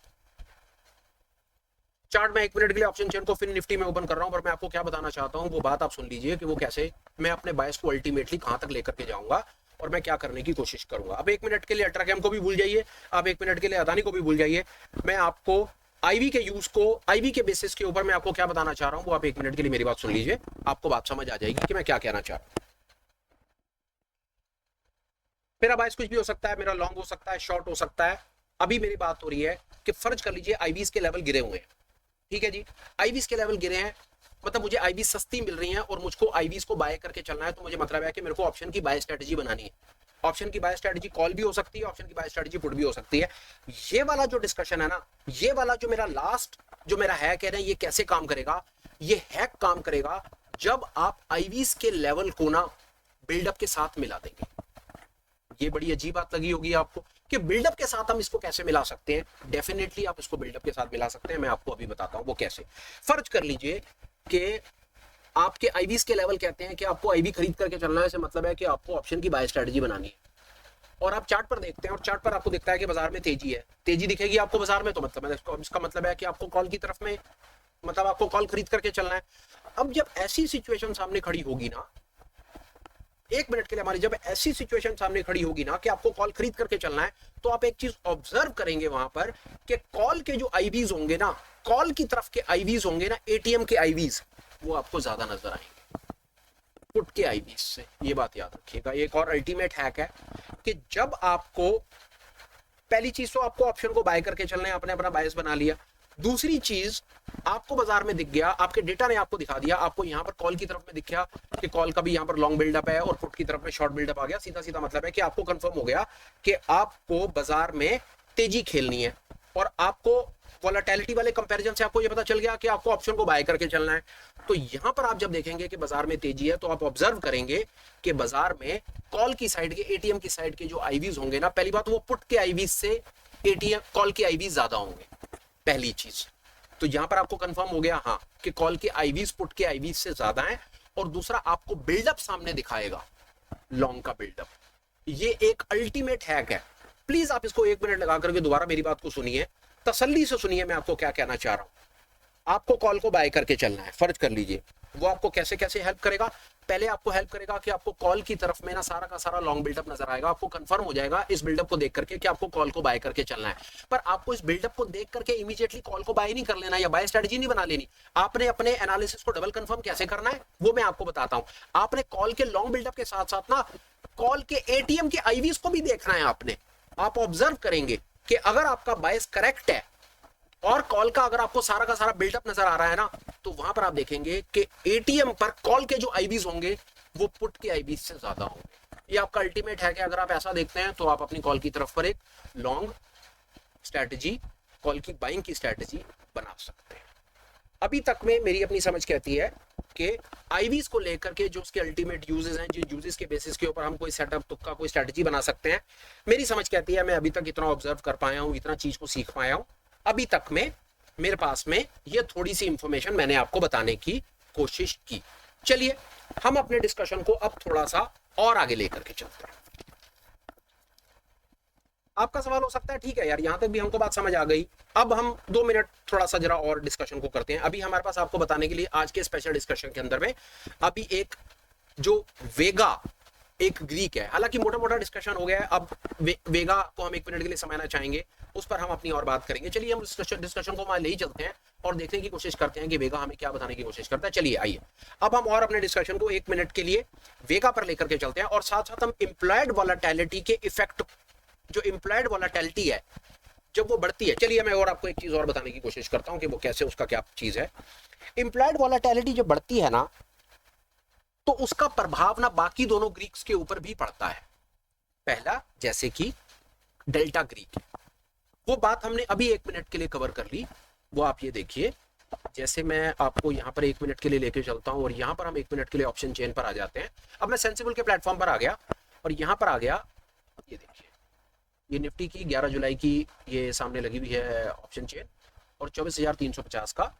चार्ट में 1 मिनट के लिए ऑप्शन चेन को फिर निफ्टी में ओपन कर रहा हूं, पर मैं आपको क्या बताना चाहता हूं वो बात आप सुन लीजिए कि वो कैसे मैं अपने बायस को अल्टीमेटली कहां तक लेकर के जाऊंगा और मैं क्या करने की कोशिश करूंगा। अब 1 मिनट के लिए अल्ट्राकैम को भी भूल जाइए, आप 1 मिनट के लिए अदानी को भी भूल जाइए। मैं आपको आईवी के यूज को, आईवी के बेसिस के ऊपर मैं आपको क्या बताना चाह रहा हूं वो आप 1 मिनट के लिए मेरी बात सुन लीजिए, आपको बात समझ आ जाएगी कि मैं क्या कहना चाह रहा हूं। मेरा बायस कुछ भी हो सकता है, मेरा लॉन्ग हो सकता है, शॉर्ट हो सकता है। अभी मेरी बात हो रही है कि फर्ज कर लीजिए आईवीज के लेवल गिरे हुए हैं, ठीक है जी, आईवीज के लेवल गिरे हैं, मतलब मुझे आईवीज सस्ती मिल रही हैं और मुझको आईवीज को बाय करके चलना है, तो मुझे मतलब है कि मेरे को ऑप्शन की बाय स्ट्रेटजी बनानी है। ऑप्शन की बाय स्ट्रेटजी कॉल भी हो सकती है, ऑप्शन की बाय स्ट्रेटजी पुट भी हो सकती है। ये वाला जो डिस्कशन है ना, ये वाला जो मेरा लास्ट जो मेरा है कह रहे हैं ये कैसे काम करेगा, ये हैक काम करेगा जब आप आईवीज के लेवल को ना बिल्डअप के साथ मिला देंगे। ये बड़ी अजीब बात लगी होगी आपको कि बिल्डअप के साथ हम इसको कैसे मिला सकते हैं। डेफिनेटली आप इसको बिल्डअप के साथ मिला सकते हैं, मैं आपको अभी बताता हूं वो कैसे। फर्ज कर लीजिए कि आपके आईवीज के लेवल कहते हैं कि आपको आईवी खरीद करके चलना है, इससे मतलब है कि आपको ऑप्शन की बाय स्ट्रेटजी बनानी है। और आप चार्ट पर देखते हैं और चार्ट पर आपको दिखता है कि बाजार में तेजी है, तेजी दिखेगी आपको बाजार में, तो मतलब इसका मतलब है कि आपको कॉल की तरफ में, मतलब आपको कॉल खरीद करके चलना है। अब जब ऐसी सिचुएशन सामने खड़ी होगी ना, 1 मिनट के लिए हमारी जब ऐसी सिचुएशन सामने खड़ी होगी ना कि आपको कॉल खरीद करके चलना है, तो आप एक चीज ऑब्जर्व करेंगे वहां पर कि कॉल के जो आईवीज होंगे ना, कॉल की तरफ के आईवीज होंगे ना, एटीएम के आईवीज, वो आपको ज्यादा नजर आएंगे पुट के आईवीज से। ये बात याद रखिएगा। एक और अल्टीमेट हैक है कि जब आपको, पहली चीज तो आपको ऑप्शन को बाय करके चलना है, आपने अपना बायस बना लिया। दूसरी चीज, आपको बाजार में दिख गया, आपके डेटा ने आपको दिखा दिया, आपको यहां पर कॉल की तरफ में दिख गया कि कॉल का भी यहां पर लॉन्ग बिल्डअप है और पुट की तरफ में शॉर्ट बिल्डअप आ गया। सीधा सीधा मतलब है कि आपको कंफर्म हो गया कि आपको बाजार में तेजी खेलनी है और आपको वोलेटिलिटी वाले कंपैरिजन से आपको ये पता चल गया कि आपको ऑप्शन को बाय करके चलना है। तो यहां पर आप जब देखेंगे कि बाजार में तेजी है, तो आप ऑब्जर्व करेंगे कि बाजार में कॉल की साइड के, एटीएम की साइड के जो आईवीज होंगे ना, पहली बात वो पुट के आईवीज से एटीएम कॉल के आईवीज ज्यादा होंगे, पहली चीज। तो यहां पर आपको कंफर्म हो गया हाँ कि कॉल के आईवीज पुट के आईवीज से ज्यादा हैं। और दूसरा, आपको बिल्डअप सामने दिखाएगा, लॉन्ग का बिल्डअप। ये एक अल्टीमेट हैक है। प्लीज आप इसको 1 मिनट लगा करके दोबारा मेरी बात को सुनिए, तसल्ली से सुनिए मैं आपको क्या कहना चाह रहा हूं। आपको कॉल को बाय करके चलना है, फर्ज कर लीजिए। वो आपको कैसे कैसे हेल्प करेगा? पहले आपको हेल्प करेगा कि आपको कॉल की तरफ में ना सारा का सारा लॉन्ग बिल्डअप नजर आएगा। आपको कंफर्म हो जाएगा इस बिल्डअप को देख करके कि आपको कॉल को बाय करके चलना है। पर आपको इस बिल्डअप को देख करके इमीडिएटली कॉल को बाय नहीं कर लेना या बाय स्ट्रेटजी नहीं बना लेनी। आपने अपने एनालिसिस को डबल कंफर्म कैसे करना है वो मैं आपको बताता हूं। आपने कॉल के लॉन्ग बिल्डअप के साथ साथ ना कॉल के एटीएम के आईवीज को भी देखना है आपने। आप ऑब्जर्व करेंगे कि अगर आपका बायस करेक्ट है और कॉल का अगर आपको सारा का सारा बिल्डअप नजर आ रहा है ना, तो वहां पर आप देखेंगे कि एटीएम पर कॉल के जो आईवीज होंगे वो पुट के आईवीज से ज्यादा होंगे। ये आपका अल्टीमेट है कि अगर आप ऐसा देखते हैं तो आप अपनी कॉल की तरफ पर एक लॉन्ग स्ट्रेटजी, कॉल की बाइंग की स्ट्रेटजी बना सकते हैं। अभी तक में मेरी अपनी समझ कहती है कि आईवीज को लेकर के जो उसके अल्टीमेट यूजेस हैं, जिन यूजेस के बेसिस के ऊपर हम कोई सेटअप तुक्का कोई स्ट्रेटजी बना सकते हैं, मेरी समझ कहती है मैं अभी तक इतना ऑब्जर्व कर पाया हूं, इतना चीज को सीख पाया हूं। अभी तक में मेरे पास में ये थोड़ी सी इंफॉर्मेशन मैंने आपको बताने की कोशिश की। चलिए हम अपने डिस्कशन को अब थोड़ा सा और आगे लेकर के चलते हैं। आपका सवाल हो सकता है ठीक है यार, यहां तक भी हमको बात समझ आ गई, अब हम 2 मिनट थोड़ा सा जरा और डिस्कशन को करते हैं। अभी हमारे पास आपको बताने के लिए आज के स्पेशल डिस्कशन के अंदर में अभी एक जो वेगा एक ग्रीक है, हालांकि मोटा मोटा डिस्कशन हो गया है। अब वेगा को हम 1 मिनट के लिए समझना चाहेंगे, उस पर हम अपनी और बात करेंगे। चलिए हम डिस्कशन को वहां ले ही चलते हैं और देखने की कोशिश करते हैं कि वेगा हमें क्या बताने की कोशिश करता है। चलिए आइए अब हम और अपने डिस्कशन को 1 मिनट के लिए वेगा पर लेकर के चलते हैं और साथ साथ हम इंप्लॉयड वॉलेटिलिटी के इफेक्ट, जो इंप्लॉयड वॉलेटिलिटी है जब वो बढ़ती है, चलिए मैं और आपको एक चीज और बताने की कोशिश करता हूं कि वो कैसे, उसका क्या चीज है। इंप्लॉयड वॉलेटिलिटी जब बढ़ती है ना, तो उसका प्रभाव ना बाकी दोनों ग्रीक्स के ऊपर भी पड़ता है। पहला जैसे कि डेल्टा ग्रीक, वो बात हमने अभी 1 मिनट के लिए कवर कर ली। वो आप ये देखिए, जैसे मैं आपको यहां पर 1 मिनट के लिए लेके चलता हूं और यहां पर हम 1 मिनट के लिए ऑप्शन चेन पर आ जाते हैं। अब मैं सेंसिबल के प्लेटफॉर्म पर आ गया और यहां पर आ गया, ये देखिए ये निफ्टी की 11 जुलाई की ये सामने लगी हुई है ऑप्शन चेन और 24,350 का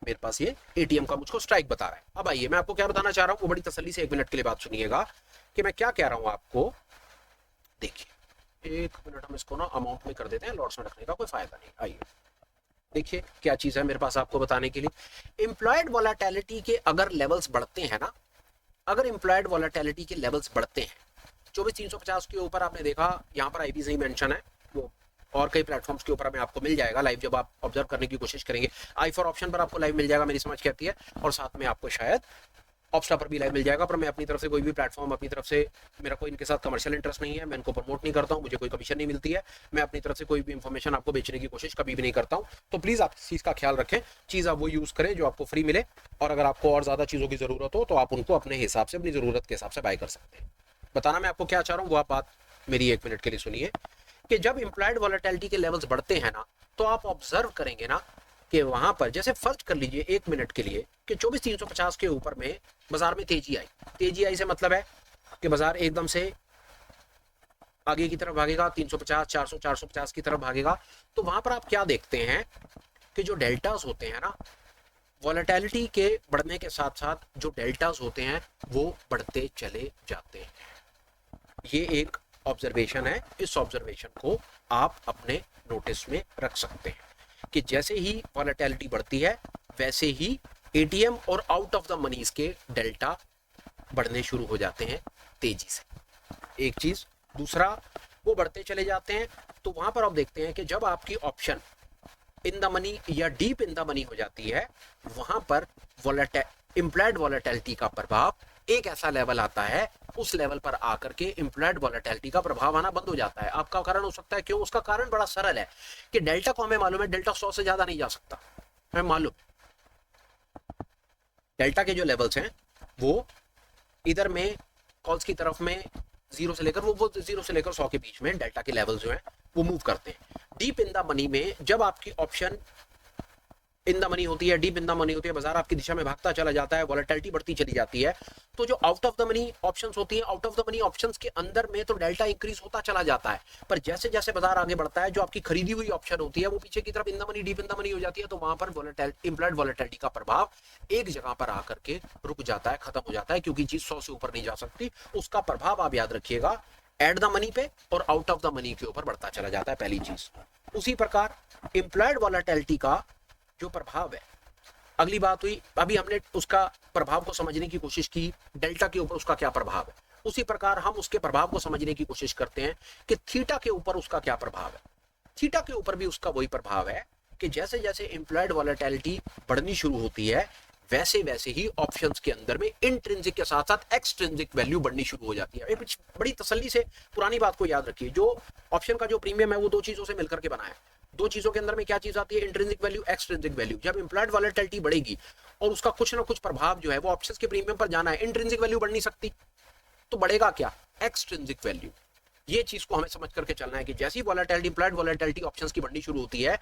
मेरे पास ये एटीएम का मुझको स्ट्राइक बता रहा है। अब आइए मैं आपको क्या बताना चाह रहा हूं वो बड़ी तसल्ली से 1 मिनट के लिए बात सुनिएगा कि मैं क्या कह रहा हूं आपको। देखिए 1 मिनट हम इसको ना अमाउंट में कर देते हैं, लॉट्स में रखने का कोई फायदा नहीं। आइए देखिए क्या चीज है मेरे पास आपको बताने के लिए। इम्प्लॉयड वॉलेटिलिटी के अगर लेवल्स बढ़ते हैं ना, अगर इम्प्लॉयड वॉलेटिलिटी के लेवल्स बढ़ते हैं 24,350 के ऊपर, आपने देखा यहाँ पर आईबीज नहीं मेंशन है, वो और कई प्लेटफॉर्म्स के ऊपर हमें आपको मिल जाएगा लाइव, जब आप ऑब्जर्व करने की कोशिश करेंगे आई फॉर ऑप्शन पर आपको लाइव मिल जाएगा मेरी समझ कहती है, और साथ में आपको शायद ऑप्स्टा पर भी लाइव मिल जाएगा। पर मैं अपनी तरफ से कोई भी प्लेटफॉर्म अपनी तरफ से, मेरा कोई इनके साथ कमर्शियल इंटरेस्ट नहीं है, मैं इनको प्रमोट नहीं करता हूँ, मुझे कोई कमीशन नहीं मिलती है, मैं अपनी तरफ से कोई भी इंफॉर्मेशन आपको बेचने की कोशिश कभी भी नहीं करता हूँ। तो प्लीज आप इस चीज का ख्याल रखें, चीज आप वो यूज करें जो आपको फ्री मिले, और अगर आपको और ज्यादा चीजों की जरूरत हो तो आप उनको अपने हिसाब से, अपनी जरूरत के हिसाब से बाय कर सकते हैं। बताना मैं आपको क्या चाह रहा हूँ वो आप बात मेरी 1 मिनट के लिए सुनिए, कि जब इम्प्लॉयड वॉलेटिलिटी के लेवल्स बढ़ते हैं ना, तो आप ऑब्जर्व करेंगे ना कि वहां पर, जैसे फर्ज कर लीजिए 1 मिनट के लिए कि 24,350 के ऊपर में बाजार में तेजी आई। तेजी आई से मतलब है कि बाजार एकदम से आगे की तरफ भागेगा, 350, 400, 450 की तरफ भागेगा। तो वहां पर आप क्या देखते हैं कि जो डेल्टास होते हैं ना, वॉलेटिलिटी के बढ़ने के साथ साथ जो डेल्टास होते हैं वो बढ़ते चले जाते हैं। ये एक ऑब्जर्वेशन है, इस ऑब्जर्वेशन को आप अपने नोटिस में रख सकते हैं कि जैसे ही वॉलेटिलिटी बढ़ती है वैसे ही एटीएम और आउट ऑफ द मनीज के डेल्टा बढ़ने शुरू हो जाते हैं तेजी से। एक चीज, दूसरा वो बढ़ते चले जाते हैं। तो वहां पर आप देखते हैं कि जब आपकी ऑप्शन इन द मनी या डीप इन द मनी हो जाती है, वहां पर इम्प्लॉयड वॉलेटिलिटी का प्रभाव एक ऐसा लेवल आता है, उस लेवल पर आकर के इम्प्लॉयड वॉलेटिलिटी का प्रभाव आना बंद हो जाता है। आपका कारण हो सकता है क्यों? उसका कारण बड़ा सरल है कि डेल्टा को हमें मालूम है, डेल्टा 100 से ज्यादा नहीं जा सकता, हमें मालूम। डेल्टा के जो लेवल्स हैं वो इधर में कॉल्स की तरफ में 0 से लेकर 100 के बीच में डेल्टा के लेवल जो हैं वो मूव करते हैं। डीप इन द मनी में जब आपकी ऑप्शन इन द मनी होती है, डीप इन द मनी होती है, बाजार आपकी दिशा में भागता चला जाता है, वॉलेटिलिटी बढ़ती चली जाती है, तो जो out of the money options होती हैं, out of the money options के अंदर में तो डेल्टा इंक्रीज होता चला जाता है। पर जैसे जैसे बाजार आगे बढ़ता है, जो आपकी खरीदी हुई ऑप्शन होती है वो पीछे की तरफ in the money, deep in the money हो जाती है, तो वहां पर इम्प्लॉयड वॉलेटिलिटी का प्रभाव एक जगह पर आकर के रुक जाता है, खत्म हो जाता है, क्योंकि चीज 100 से ऊपर नहीं जा सकती। उसका प्रभाव आप याद रखिएगा एट द मनी पे और आउट ऑफ द मनी के ऊपर बढ़ता चला जाता है, पहली चीज। उसी प्रकार इम्प्लॉयड वॉलेटिलिटी का जो प्रभाव है, अगली बात हुई, अभी हमने उसका प्रभाव को समझने की कोशिश की, डेल्टा के ऊपर उसका क्या प्रभाव है। उसी प्रकार हम उसके प्रभाव को समझने की कोशिश करते हैं कि थीटा के ऊपर उसका क्या प्रभाव है। थीटा के ऊपर भी उसका वही प्रभाव है कि जैसे जैसे इम्प्लॉयड वॉलेटिलिटी बढ़नी शुरू होती है, वैसे वैसे ही ऑप्शंस के अंदर में इंट्रिंसिक के साथ साथ एक्सट्रिंसिक वैल्यू बढ़नी शुरू हो जाती है। बड़ी तसल्ली से पुरानी बात को याद रखिए, जो ऑप्शन का जो प्रीमियम है वो दो चीजों से मिलकर के बना है। दो चीजों के अंदर में क्या चीज आती है? Intrinsic value, extrinsic value. जब इम्प्लॉयड वॉलेटिलिटी बढ़ेगी और उसका कुछ ना कुछ प्रभाव जो है वो ऑप्शंस के प्रीमियम पर जाना है, इंट्रिंसिक वैल्यू बढ़ नहीं सकती, तो बढ़ेगा क्या? Extrinsic value. ये चीज को हमें समझ करके चलना है कि जैसी वॉलेटिलिटी, इम्प्लॉयड वॉलेटिलिटी ऑप्शंस की बढ़नी शुरू होती है,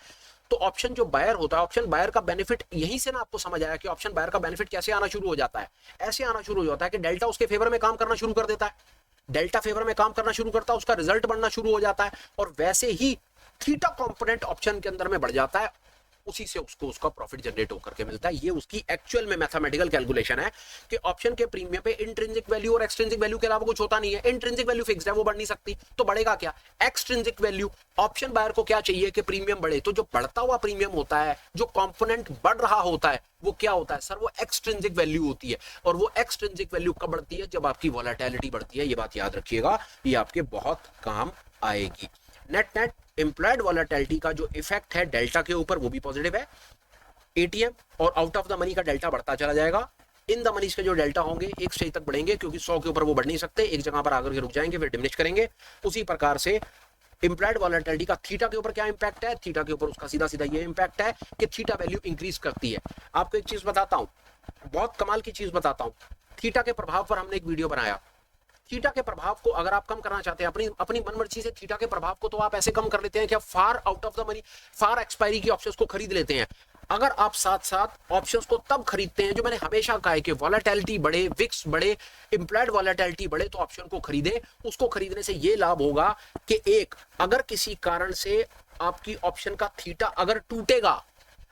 तो ऑप्शन जो बायर होता है, ऑप्शन बायर का बेनिफिट, यहीं से ना आपको समझ आया कि ऑप्शन बायर का बेनिफिट कैसे आना शुरू हो जाता है। ऐसे आना शुरू हो जाता है कि डेल्टा उसके फेवर में काम करना शुरू कर देता है, डेल्टा फेवर में काम करना शुरू करता है, उसका रिजल्ट बढ़ना शुरू हो जाता है, और वैसे ही थीटा कंपोनेंट ऑप्शन के अंदर में बढ़ जाता है, उसी से उसको उसका प्रॉफिट जनरेट होकर के मिलता है। ये उसकी एक्चुअल में मैथमेटिकल कैलकुलेशन है कि ऑप्शन के प्रीमियम पे इंट्रिंसिक वैल्यू और एक्सट्रिंसिक वैल्यू के अलावा कुछ होता नहीं है। इंट्रिंसिक वैल्यू फिक्स्ड है, वो बढ़ नहीं सकती, तो बढ़ेगा क्या? Extrinsic value. ऑप्शन बायर को क्या चाहिए कि प्रीमियम बढ़े, तो जो बढ़ता हुआ प्रीमियम होता है, जो कंपोनेंट बढ़ रहा होता है, वो क्या होता है सर? वो एक्सट्रिंसिक वैल्यू होती है। और वो एक्सट्रिंसिक वैल्यू कब बढ़ती है? जब आपकी वॉलेटिलिटी बढ़ती है। ये बात याद रखिएगा, ये आपके बहुत काम आएगी। नेट नेट इम्प्लॉयड वॉलेटिलिटी का जो इफेक्ट है डेल्टा के ऊपर वो भी पॉजिटिव है। एटीएम और आउट ऑफ द मनी का डेल्टा बढ़ता चला जाएगा। इन द मनीज के जो डेल्टा होंगे एक स्टेज तक बढ़ेंगे, क्योंकि 100 के ऊपर वो बढ़ नहीं सकते, एक जगह पर आकर के रुक जाएंगे, फिर डिमिनिश करेंगे। उसी प्रकार से इम्प्लॉयड वॉलेटिलिटी का थीटा के ऊपर क्या इंपैक्ट है? थीटा के ऊपर उसका सीधा सीधा ये इंपैक्ट है कि थीटा वैल्यू इंक्रीज करती है। आपको एक चीज बताता हूं, बहुत कमाल की चीज बताता हूं। थीटा के प्रभाव पर हमने एक वीडियो बनाया। थीटा के प्रभाव को अगर आप कम करना चाहते हैं अपनी मनमर्जी से थीटा के प्रभाव को, तो आप ऐसे कम कर लेते हैं कि आप far out of the money, far expiry की ऑप्शंस को खरीद लेते हैं। अगर आप साथ साथ ऑप्शंस को तब खरीदते हैं, जो मैंने हमेशा कहा है कि वॉलेटिलिटी बढ़े, विक्स बढ़े, इम्प्लॉयड वॉलेटिलिटी बढ़े, तो ऑप्शन को खरीदे। उसको खरीदने से ये लाभ होगा कि एक, अगर किसी कारण से आपकी ऑप्शन का थीटा अगर टूटेगा,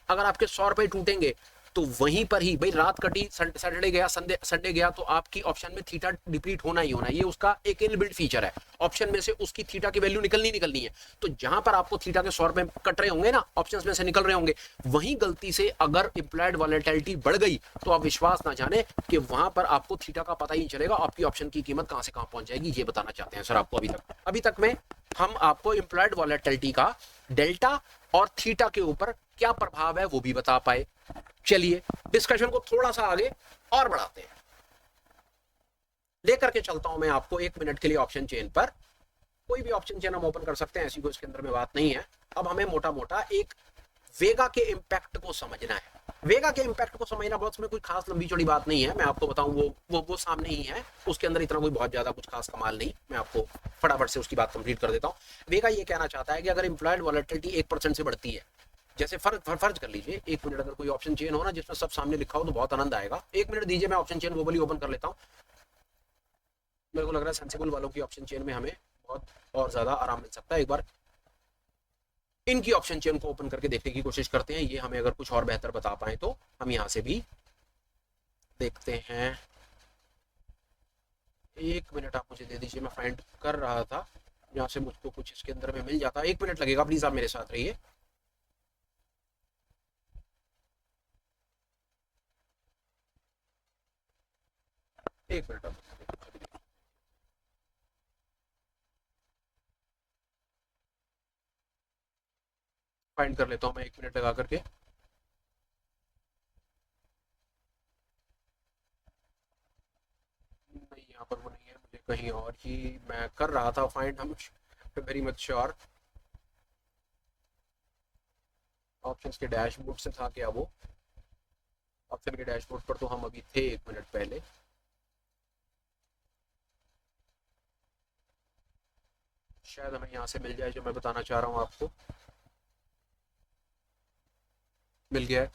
अगर आपके 100 रुपए टूटेंगे, तो वहीं पर ही भाई रात कटी, सैटरडे गया, संडे गया, तो आपकी ऑप्शन में थीटा डिप्लीट होना ही होना, ये उसका एक इनबिल्ट फीचर है। ऑप्शन में से उसकी थीटा की वैल्यू निकलनी है। तो जहां पर आपको थीटा के 100 रुपए कट रहे होंगे ना, ऑप्शंस में से निकल रहे होंगे, वहीं गलती से अगर इंप्लाइड वॉलेटिलिटी बढ़ गई तो आप विश्वास ना जाने कि वहां पर आपको थीटा का पता ही नहीं चलेगा, आपकी ऑप्शन की कीमत कहां से कहां पहुंच जाएगी। ये बताना चाहते हैं सर आपको। अभी तक में हम आपको इंप्लाइड वॉलेटिलिटी का डेल्टा और थीटा के ऊपर क्या प्रभाव है वो भी बता पाए। चलिए डिस्कशन को थोड़ा सा आगे और बढ़ाते हैं। लेकर के चलता हूं मैं आपको 1 मिनट के लिए ऑप्शन चेन पर। कोई भी ऑप्शन चेन हम ओपन कर सकते हैं, ऐसी कोई इसके अंदर में बात नहीं है। अब हमें मोटा मोटा एक वेगा के इंपैक्ट को समझना है। वेगा के इंपैक्ट को समझना बहुत, उसमें कोई खास लंबी चौड़ी बात नहीं है। मैं आपको बताऊं वो सामने ही है, उसके अंदर इतना कोई बहुत ज्यादा कुछ खास कमाल नहीं। मैं आपको फटाफट से उसकी बात कंप्लीट कर देता हूं। वेगा ये कहना चाहता है कि अगर इंप्लॉयड वॉलेटिलिटी 1% से बढ़ती है, जैसे फर्ज कर लीजिए 1 मिनट अगर कोई ऑप्शन चेन हो ना जिसमें सब सामने लिखा हो तो बहुत आनंद आएगा। 1 मिनट दीजिए, मैं ऑप्शन चेन ग्लोबली ओपन कर लेता हूँ। मेरे को लग रहा है सेंसिबल वालों की ऑप्शन चेन में हमें बहुत और ज्यादा आराम मिल सकता है। एक बार इनकी ऑप्शन चेन को ओपन करके देखने की कोशिश करते हैं, ये हमें अगर कुछ और बेहतर बता पाए तो हम यहां से भी देखते हैं। 1 मिनट आप मुझे दे दीजिए, मैं फाइंड कर रहा था जहां से मुझको कुछ इसके अंदर में मिल जाता। 1 मिनट लगेगा, प्लीज आप मेरे साथ रहिए। एक मिनट फाइंड कर लेता हूँ मैं 1 मिनट लगा करके। नहीं, यहाँ पर वो नहीं है, मुझे कहीं और ही मैं कर रहा था फाइंड। हम वेरी मच श्योर ऑप्शंस के डैशबोर्ड से था क्या वो? ऑप्शन के डैशबोर्ड पर तो हम अभी थे 1 मिनट पहले। शायद हमें यहाँ से मिल जाए जो मैं बताना चाह रहा हूँ आपको। मिल गया है,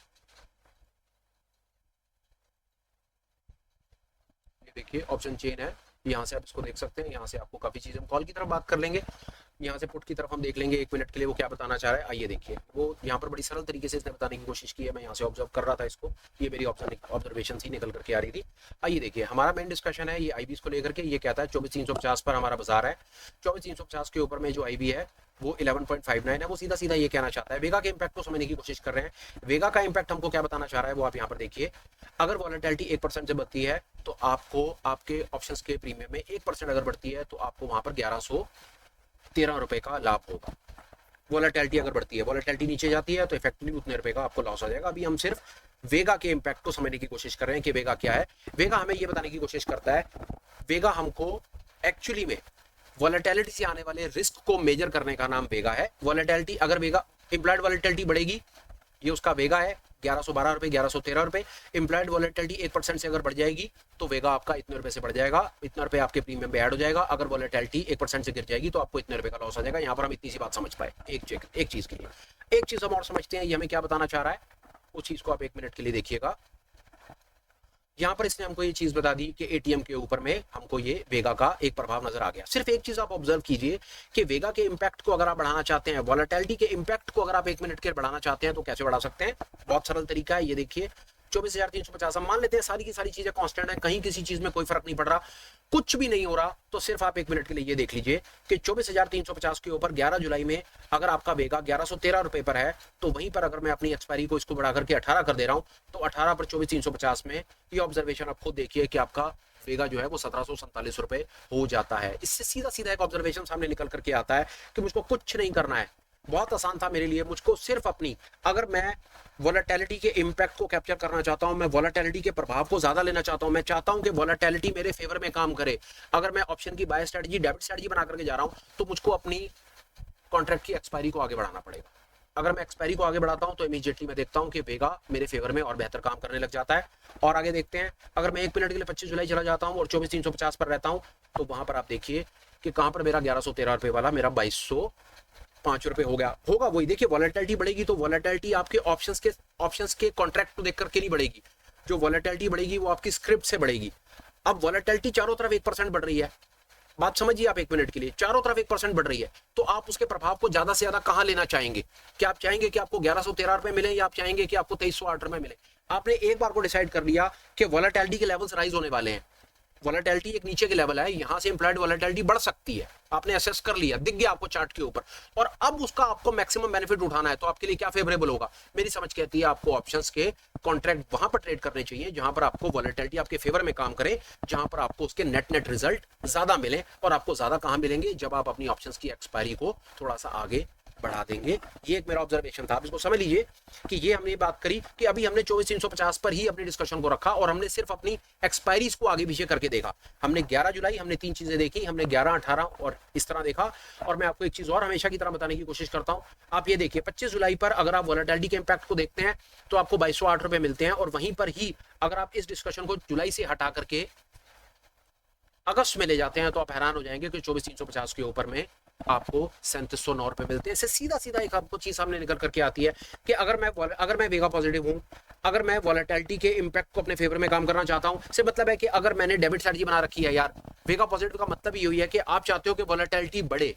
ये देखिए ऑप्शन चेन है। यहाँ से आप इसको देख सकते हैं। यहाँ से आपको काफ़ी चीज़ें हम कॉल की तरफ बात कर लेंगे, यहाँ से पुट की तरफ हम देख लेंगे 1 मिनट के लिए वो क्या बताना चाह रहा है। आइए देखिए, वो यहाँ पर बड़ी सरल तरीके से इसने बताने की कोशिश की है। मैं यहाँ से ऑब्जर्व कर रहा था इसको, ये मेरी ऑब्जर्वेशन ही निकल करके आ रही थी। आइए देखिए, हमारा मेन डिस्कशन है ये आईबीज को लेकर के। ये कहता है 24,350 पर हमारा बाजार है। 24,350 के ऊपर में जो आईबी है वो 11.59 है। वो सीधा सीधा ये कहना चाहता है, वेगा के इंपैक्ट को समझने की कोशिश कर रहे हैं। वेगा का इंपैक्ट हमको क्या बताना चाह रहा है वो आप यहाँ पर देखिए। अगर वॉलेटिलिटी 1% से बढ़ती है तो आपको आपके ऑप्शंस के प्रीमियम में 1% अगर बढ़ती है तो आपको वहां पर 1113 रुपए का लाभ होगा। वॉलेटिलिटी अगर बढ़ती है, वॉलेटिलिटी नीचे जाती है तो इफेक्टिवली उतने रुपए का आपको लॉस आ जाएगा। अभी हम सिर्फ वेगा के इंपैक्ट को समझने की कोशिश कर रहे हैं कि वेगा क्या है। वेगा हमें ये बताने की कोशिश करता है, वेगा हमको एक्चुअली में वॉलेटिलिटी से आने वाले रिस्क को मेजर करने का नाम वेगा है। वॉलेटिलिटी अगर वेगा इंप्लाइड वॉलेटिलिटी बढ़ेगी, ये उसका वेगा है 1112 रुपए, 1113 रुपए। इंप्लाइड वॉलेटिलिटी 1% से अगर बढ़ जाएगी तो वेगा आपका इतने रुपए से बढ़ जाएगा, इतना रुपए आपके प्रीमियम पे ऐड हो जाएगा। अगर वॉलेटिलिटी 1% से गिर जाएगी तो आपको इतने रुपए का लॉस आ जाएगा। यहाँ पर हम इतनी सी बात समझ पाए एक चीज के लिए। एक चीज हम और समझते हैं, ये हमें क्या बताना चाह रहा है, उस चीज को आप 1 मिनट के लिए देखिएगा। यहाँ पर इसने हमको ये चीज बता दी कि एटीएम के ऊपर में हमको ये वेगा का एक प्रभाव नजर आ गया। सिर्फ एक चीज आप ऑब्जर्व कीजिए कि वेगा के इंपैक्ट को अगर आप बढ़ाना चाहते हैं, वॉलेटिलिटी के इंपैक्ट को अगर आप 1 मिनट के बढ़ाना चाहते हैं तो कैसे बढ़ा सकते हैं? बहुत सरल तरीका है, ये देखिए 24,350 हम मान लेते हैं सारी की सारी चीजें कांस्टेंट है, कहीं किसी चीज में कोई फर्क नहीं पड़ रहा, कुछ भी नहीं हो रहा। तो सिर्फ आप 1 मिनट के लिए ये देख लीजिए कि 24,350 के ऊपर 11 जुलाई में अगर आपका वेगा 1113 रुपए पर है तो वहीं पर अगर मैं अपनी एक्सपायरी को इसको बढ़ा करके 18 कर दे रहा हूं तो 18 पर 24,350 में ये ऑब्जर्वेशन आप खुद देखिए कि आपका वेगा जो है वो 1747 रुपए हो जाता है। इससे सीधा सीधा एक ऑब्जर्वेशन सामने निकल करके आता है कि मुझको कुछ नहीं करना है, बहुत आसान था मेरे लिए। मुझको सिर्फ अपनी, अगर मैं वॉलेटिलिटी के इंपैक्ट को कैप्चर करना चाहता हूं, मैं वॉलेटिलिटी के प्रभाव को ज्यादा लेना चाहता हूं, मैं चाहता हूं कि वॉलेटिलिटी मेरे फेवर में काम करे, अगर मैं ऑप्शन की बाय स्ट्रेटजी, डेबिट स्ट्रेटजी बना करके जा रहा हूं तो मुझको अपनी कॉन्ट्रैक्ट की एक्सपायरी को आगे बढ़ाना पड़ेगा। अगर मैं एक्सपायरी को आगे बढ़ाता हूं तो इमीडिएटली मैं देखता हूं कि वेगा मेरे फेवर में और बेहतर काम करने लग जाता है। और आगे देखते हैं, अगर मैं 1 मिनट के लिए 25 जुलाई चला जाता हूं और 24,350 पर रहता हूं तो वहां पर आप देखिए कि कहां पर मेरा 1113 रुपए वाला मेरा 2205 रुपए हो गया होगा। वही देखिए, वॉलेटिलिटी बढ़ेगी तो वॉलेटिलिटी आपके ऑप्शंस के कॉन्ट्रैक्ट को देख करके नहीं बढ़ेगी, जो वॉलेटिलिटी बढ़ेगी वो आपकी स्क्रिप्ट से बढ़ेगी। अब वॉलेटिलिटी चारों तरफ 1% बढ़ रही है, बात समझिए आप 1 मिनट के लिए, चारों तरफ 1% बढ़ रही है तो आप उसके प्रभाव को ज्यादा से ज्यादा कहां लेना चाहेंगे? क्या आप चाहेंगे कि आपको 1113 रुपए मिले या आप चाहेंगे कि आपको 2308 रुपए मिले? आपने एक बार को डिसाइड कर लिया कि वॉलेटिलिटी के लेवल्स राइज होने वाले हैं, वॉलेटिलिटी एक नीचे के लेवल है, यहां से इंप्लाइड वॉलेटिलिटी बढ़ सकती है, आपने असेस कर लिया, दिख गया आपको चार्ट के ऊपर, और अब उसका आपको मैक्सिमम बेनिफिट उठाना है, तो आपके लिए क्या फेवरेबल होगा? मेरी समझ कहती है आपको ऑप्शंस के कॉन्ट्रैक्ट वहां पर ट्रेड करने चाहिए जहां पर आपको वॉलेटिलिटी आपके फेवर में काम करे, जहां पर आपको उसके नेट रिजल्ट ज्यादा मिले। और आपको ज्यादा कहां मिलेंगे? जब आप अपनी ऑप्शंस की एक्सपायरी को थोड़ा सा आगे बढ़ा देंगे। ये एक मेरा ऑब्जर्वेशन था, आप इसको समझ लीजिए कि ये हमने बात करी कि अभी हमने 24,350 पर ही अपनी डिस्कशन को रखा और हमने सिर्फ अपनी एक्सपायरीज को आगे पीछे करके देखा। हमने 11 जुलाई हमने 3 चीजें देखी, हमने 11, 18 और इस तरह देखा। और मैं आपको एक चीज और हमेशा की तरह बताने की कोशिश करता हूं, आप ये देखिए 25 जुलाई पर अगर आप वॉलेटिलिटी के इंपैक्ट को देखते हैं तो आपको 2208 रुपए मिलते हैं, और वहीं पर ही अगर आप इस डिस्कशन को जुलाई से हटा करके अगस्त में ले जाते हैं तो आप हैरान हो जाएंगे कि 24,350 के ऊपर में आपको 3709 रुपए मिलते हैं। इससे सीधा सीधा एक आपको चीज सामने निकल करके आती है कि अगर मैं वेगा पॉजिटिव हूं, अगर मैं वॉलेटिलिटी के इंपैक्ट को अपने फेवर में काम करना चाहता हूं, से मतलब है कि अगर मैंने डेबिट स्ट्रेटजी बना रखी है यार, वेगा पॉजिटिव का मतलब ये हुई है कि आप चाहते हो कि वॉलेटिलिटी बढ़े,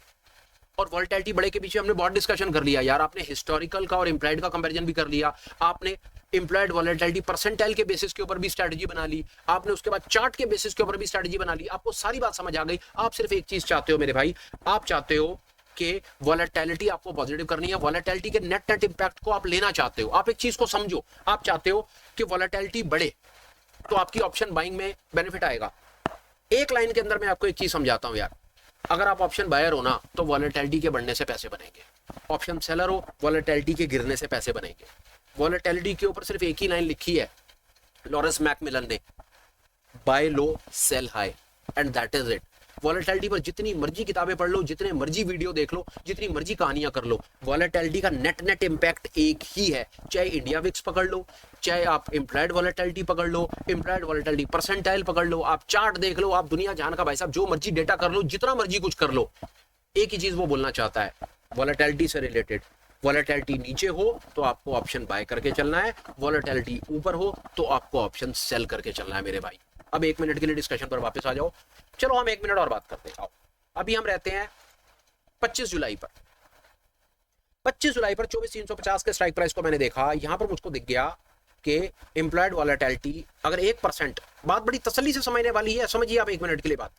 और वॉलेटिलिटी बढ़े के पीछे हमने बहुत डिस्कशन कर लिया यार, आपने हिस्टोरिकल का और इंप्लाइड का कंपैरिजन भी कर लिया, आपने इंप्लाइड वॉलेटिलिटी परसेंटाइल के बेसिस के ऊपर भी स्ट्रेटजी बना ली, आपने उसके बाद चार्ट के बेसिस के ऊपर भी स्ट्रेटजी बना ली, आपको सारी बात समझ आ गई। आप सिर्फ एक चीज चाहते हो मेरे भाई, आप चाहते हो कि वॉलेटिलिटी आपको पॉजिटिव करनी है, वॉलेटिलिटी के नेट इंपैक्ट को आप लेना चाहते हो। आप एक चीज को समझो, आप चाहते हो कि वॉलेटिलिटी बढ़े तो आपकी ऑप्शन बाइंग में बेनिफिट आएगा। एक लाइन के अंदर मैं आपको एक चीज समझाता हूं यार, अगर आप ऑप्शन बायर हो ना तो वॉलेटिलिटी के बढ़ने से पैसे बनेंगे, ऑप्शन सेलर हो वॉलेटिलिटी के गिरने से पैसे बनेंगे। वॉलेटिलिटी के ऊपर सिर्फ एक ही लाइन लिखी है लॉरेंस मैकमिलन ने, buy low sell high, and that is it. Volatility पर जितनी मर्जी किताबें पढ़ लो, जितने मर्जी वीडियो देख लो, जितनी मर्जी कहानियां कर लो, वॉलेटिलिटी का नेट इंपैक्ट एक ही है। चाहे इंडिया विक्स पकड़ लो, चाहे आप इंप्लाइड वॉलेटिलिटी पकड़ लो, इंप्लाइड वॉलेटिलिटी परसेंटाइल पकड़ लो, आप चार्ट देख लो, आप दुनिया जान का भाई साहब जो मर्जी डेटा कर लो, जितना मर्जी कुछ कर लो, एक ही चीज वो बोलना चाहता है वॉलेटिलिटी से रिलेटेड। वॉलेटिलिटी नीचे हो तो आपको ऑप्शन बाय करके चलना है, वॉलेटिलिटी ऊपर हो तो आपको ऑप्शन सेल करके चलना है मेरे भाई। अब 1 मिनट के लिए डिस्कशन पर वापस आ जाओ, चलो हम 1 मिनट और बात करते हैं। अभी हम रहते हैं 25 जुलाई पर। 25 जुलाई पर 24,350 के स्ट्राइक प्राइस को मैंने देखा, यहां पर मुझको दिख गया कि इंप्लॉयड वॉलेटिलिटी अगर 1%, बात बड़ी तसल्ली से समझने वाली है, समझिए आप 1 मिनट के लिए बात,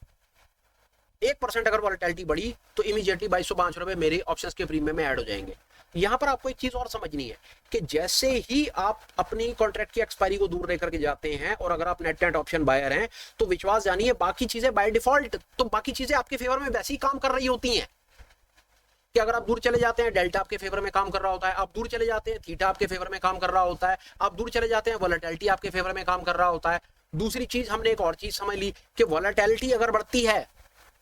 1% अगर वॉलेटिलिटी बढ़ी तो इमीडिएटली 2205 रुपए मेरे ऑप्शंस के प्रीमियम में ऐड हो जाएंगे। यहां पर आपको एक चीज और समझनी है कि जैसे ही आप अपनी कॉन्ट्रैक्ट की एक्सपायरी को दूर लेकर के जाते हैं और अगर आप नेट ऑप्शन बायर हैं तो विश्वास जानिए बाकी चीजें बाय डिफॉल्ट, तो बाकी चीजें आपके फेवर में वैसे ही काम कर रही होती हैं कि अगर आप दूर चले जाते हैं डेल्टा आपके फेवर में काम कर रहा होता है, आप दूर चले जाते हैं थीटा आपके फेवर में काम कर रहा होता है, आप दूर चले जाते हैं वॉलेटिलिटी आपके फेवर में काम कर रहा होता है। दूसरी चीज हमने एक और चीज समझ ली कि वॉलेटिलिटी अगर बढ़ती है,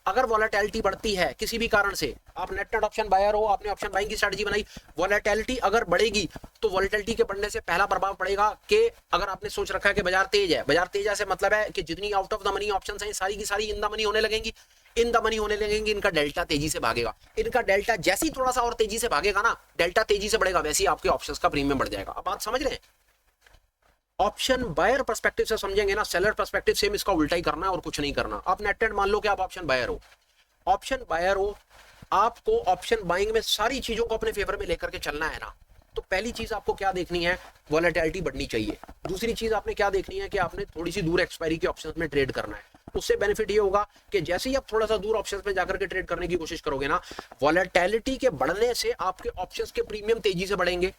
अगर वॉलेटिलिटी बढ़ती है किसी भी कारण से, आप नेट ऑप्शन बायर हो, आपने ऑप्शन बाइंग की स्ट्रेटजी बनाई, वॉलेटिलिटी अगर बढ़ेगी तो वॉलेटिलिटी के बढ़ने से पहला प्रभाव पड़ेगा कि अगर आपने सोच रखा है कि बाजार तेज है, बाजार तेज है से मतलब है कि जितनी out of the money options हैं सारी की सारी इन द मनी होने लगेंगी, इन द मनी होने लगेंगी, इनका डेल्टा तेजी से भागेगा, इनका डेल्टा जैसे ही थोड़ा सा और तेजी से भागेगा ना, डेल्टा तेजी से बढ़ेगा, वैसे ही आपके ऑप्शंस का प्रीमियम बढ़ जाएगा। अब बात समझ रहे हैं? ऑप्शन बायर पर्सपेक्टिव से समझेंगे ना, सेलर पर्सपेक्टिव सेम इसका उल्टा ही करना है और कुछ नहीं करना। आप नेट मान लो कि आप ऑप्शन बायर हो, ऑप्शन बायर हो, आपको ऑप्शन बाइंग में सारी चीजों को अपने फेवर में लेकर के चलना है ना, तो पहली चीज आपको क्या देखनी है, वॉलेटिलिटी बढ़नी चाहिए। दूसरी चीज आपने क्या देखनी है कि आपने थोड़ी सी दूर एक्सपायरी के ऑप्शंस में ट्रेड करना है। उससे बेनिफिट ये होगा कि जैसे ही आप थोड़ा सा दूर ऑप्शंस में जाकर के ट्रेड करने की कोशिश करोगे ना, वॉलेटिलिटी के बढ़ने से आपके ऑप्शंस के प्रीमियम तेजी से बढ़ेंगे।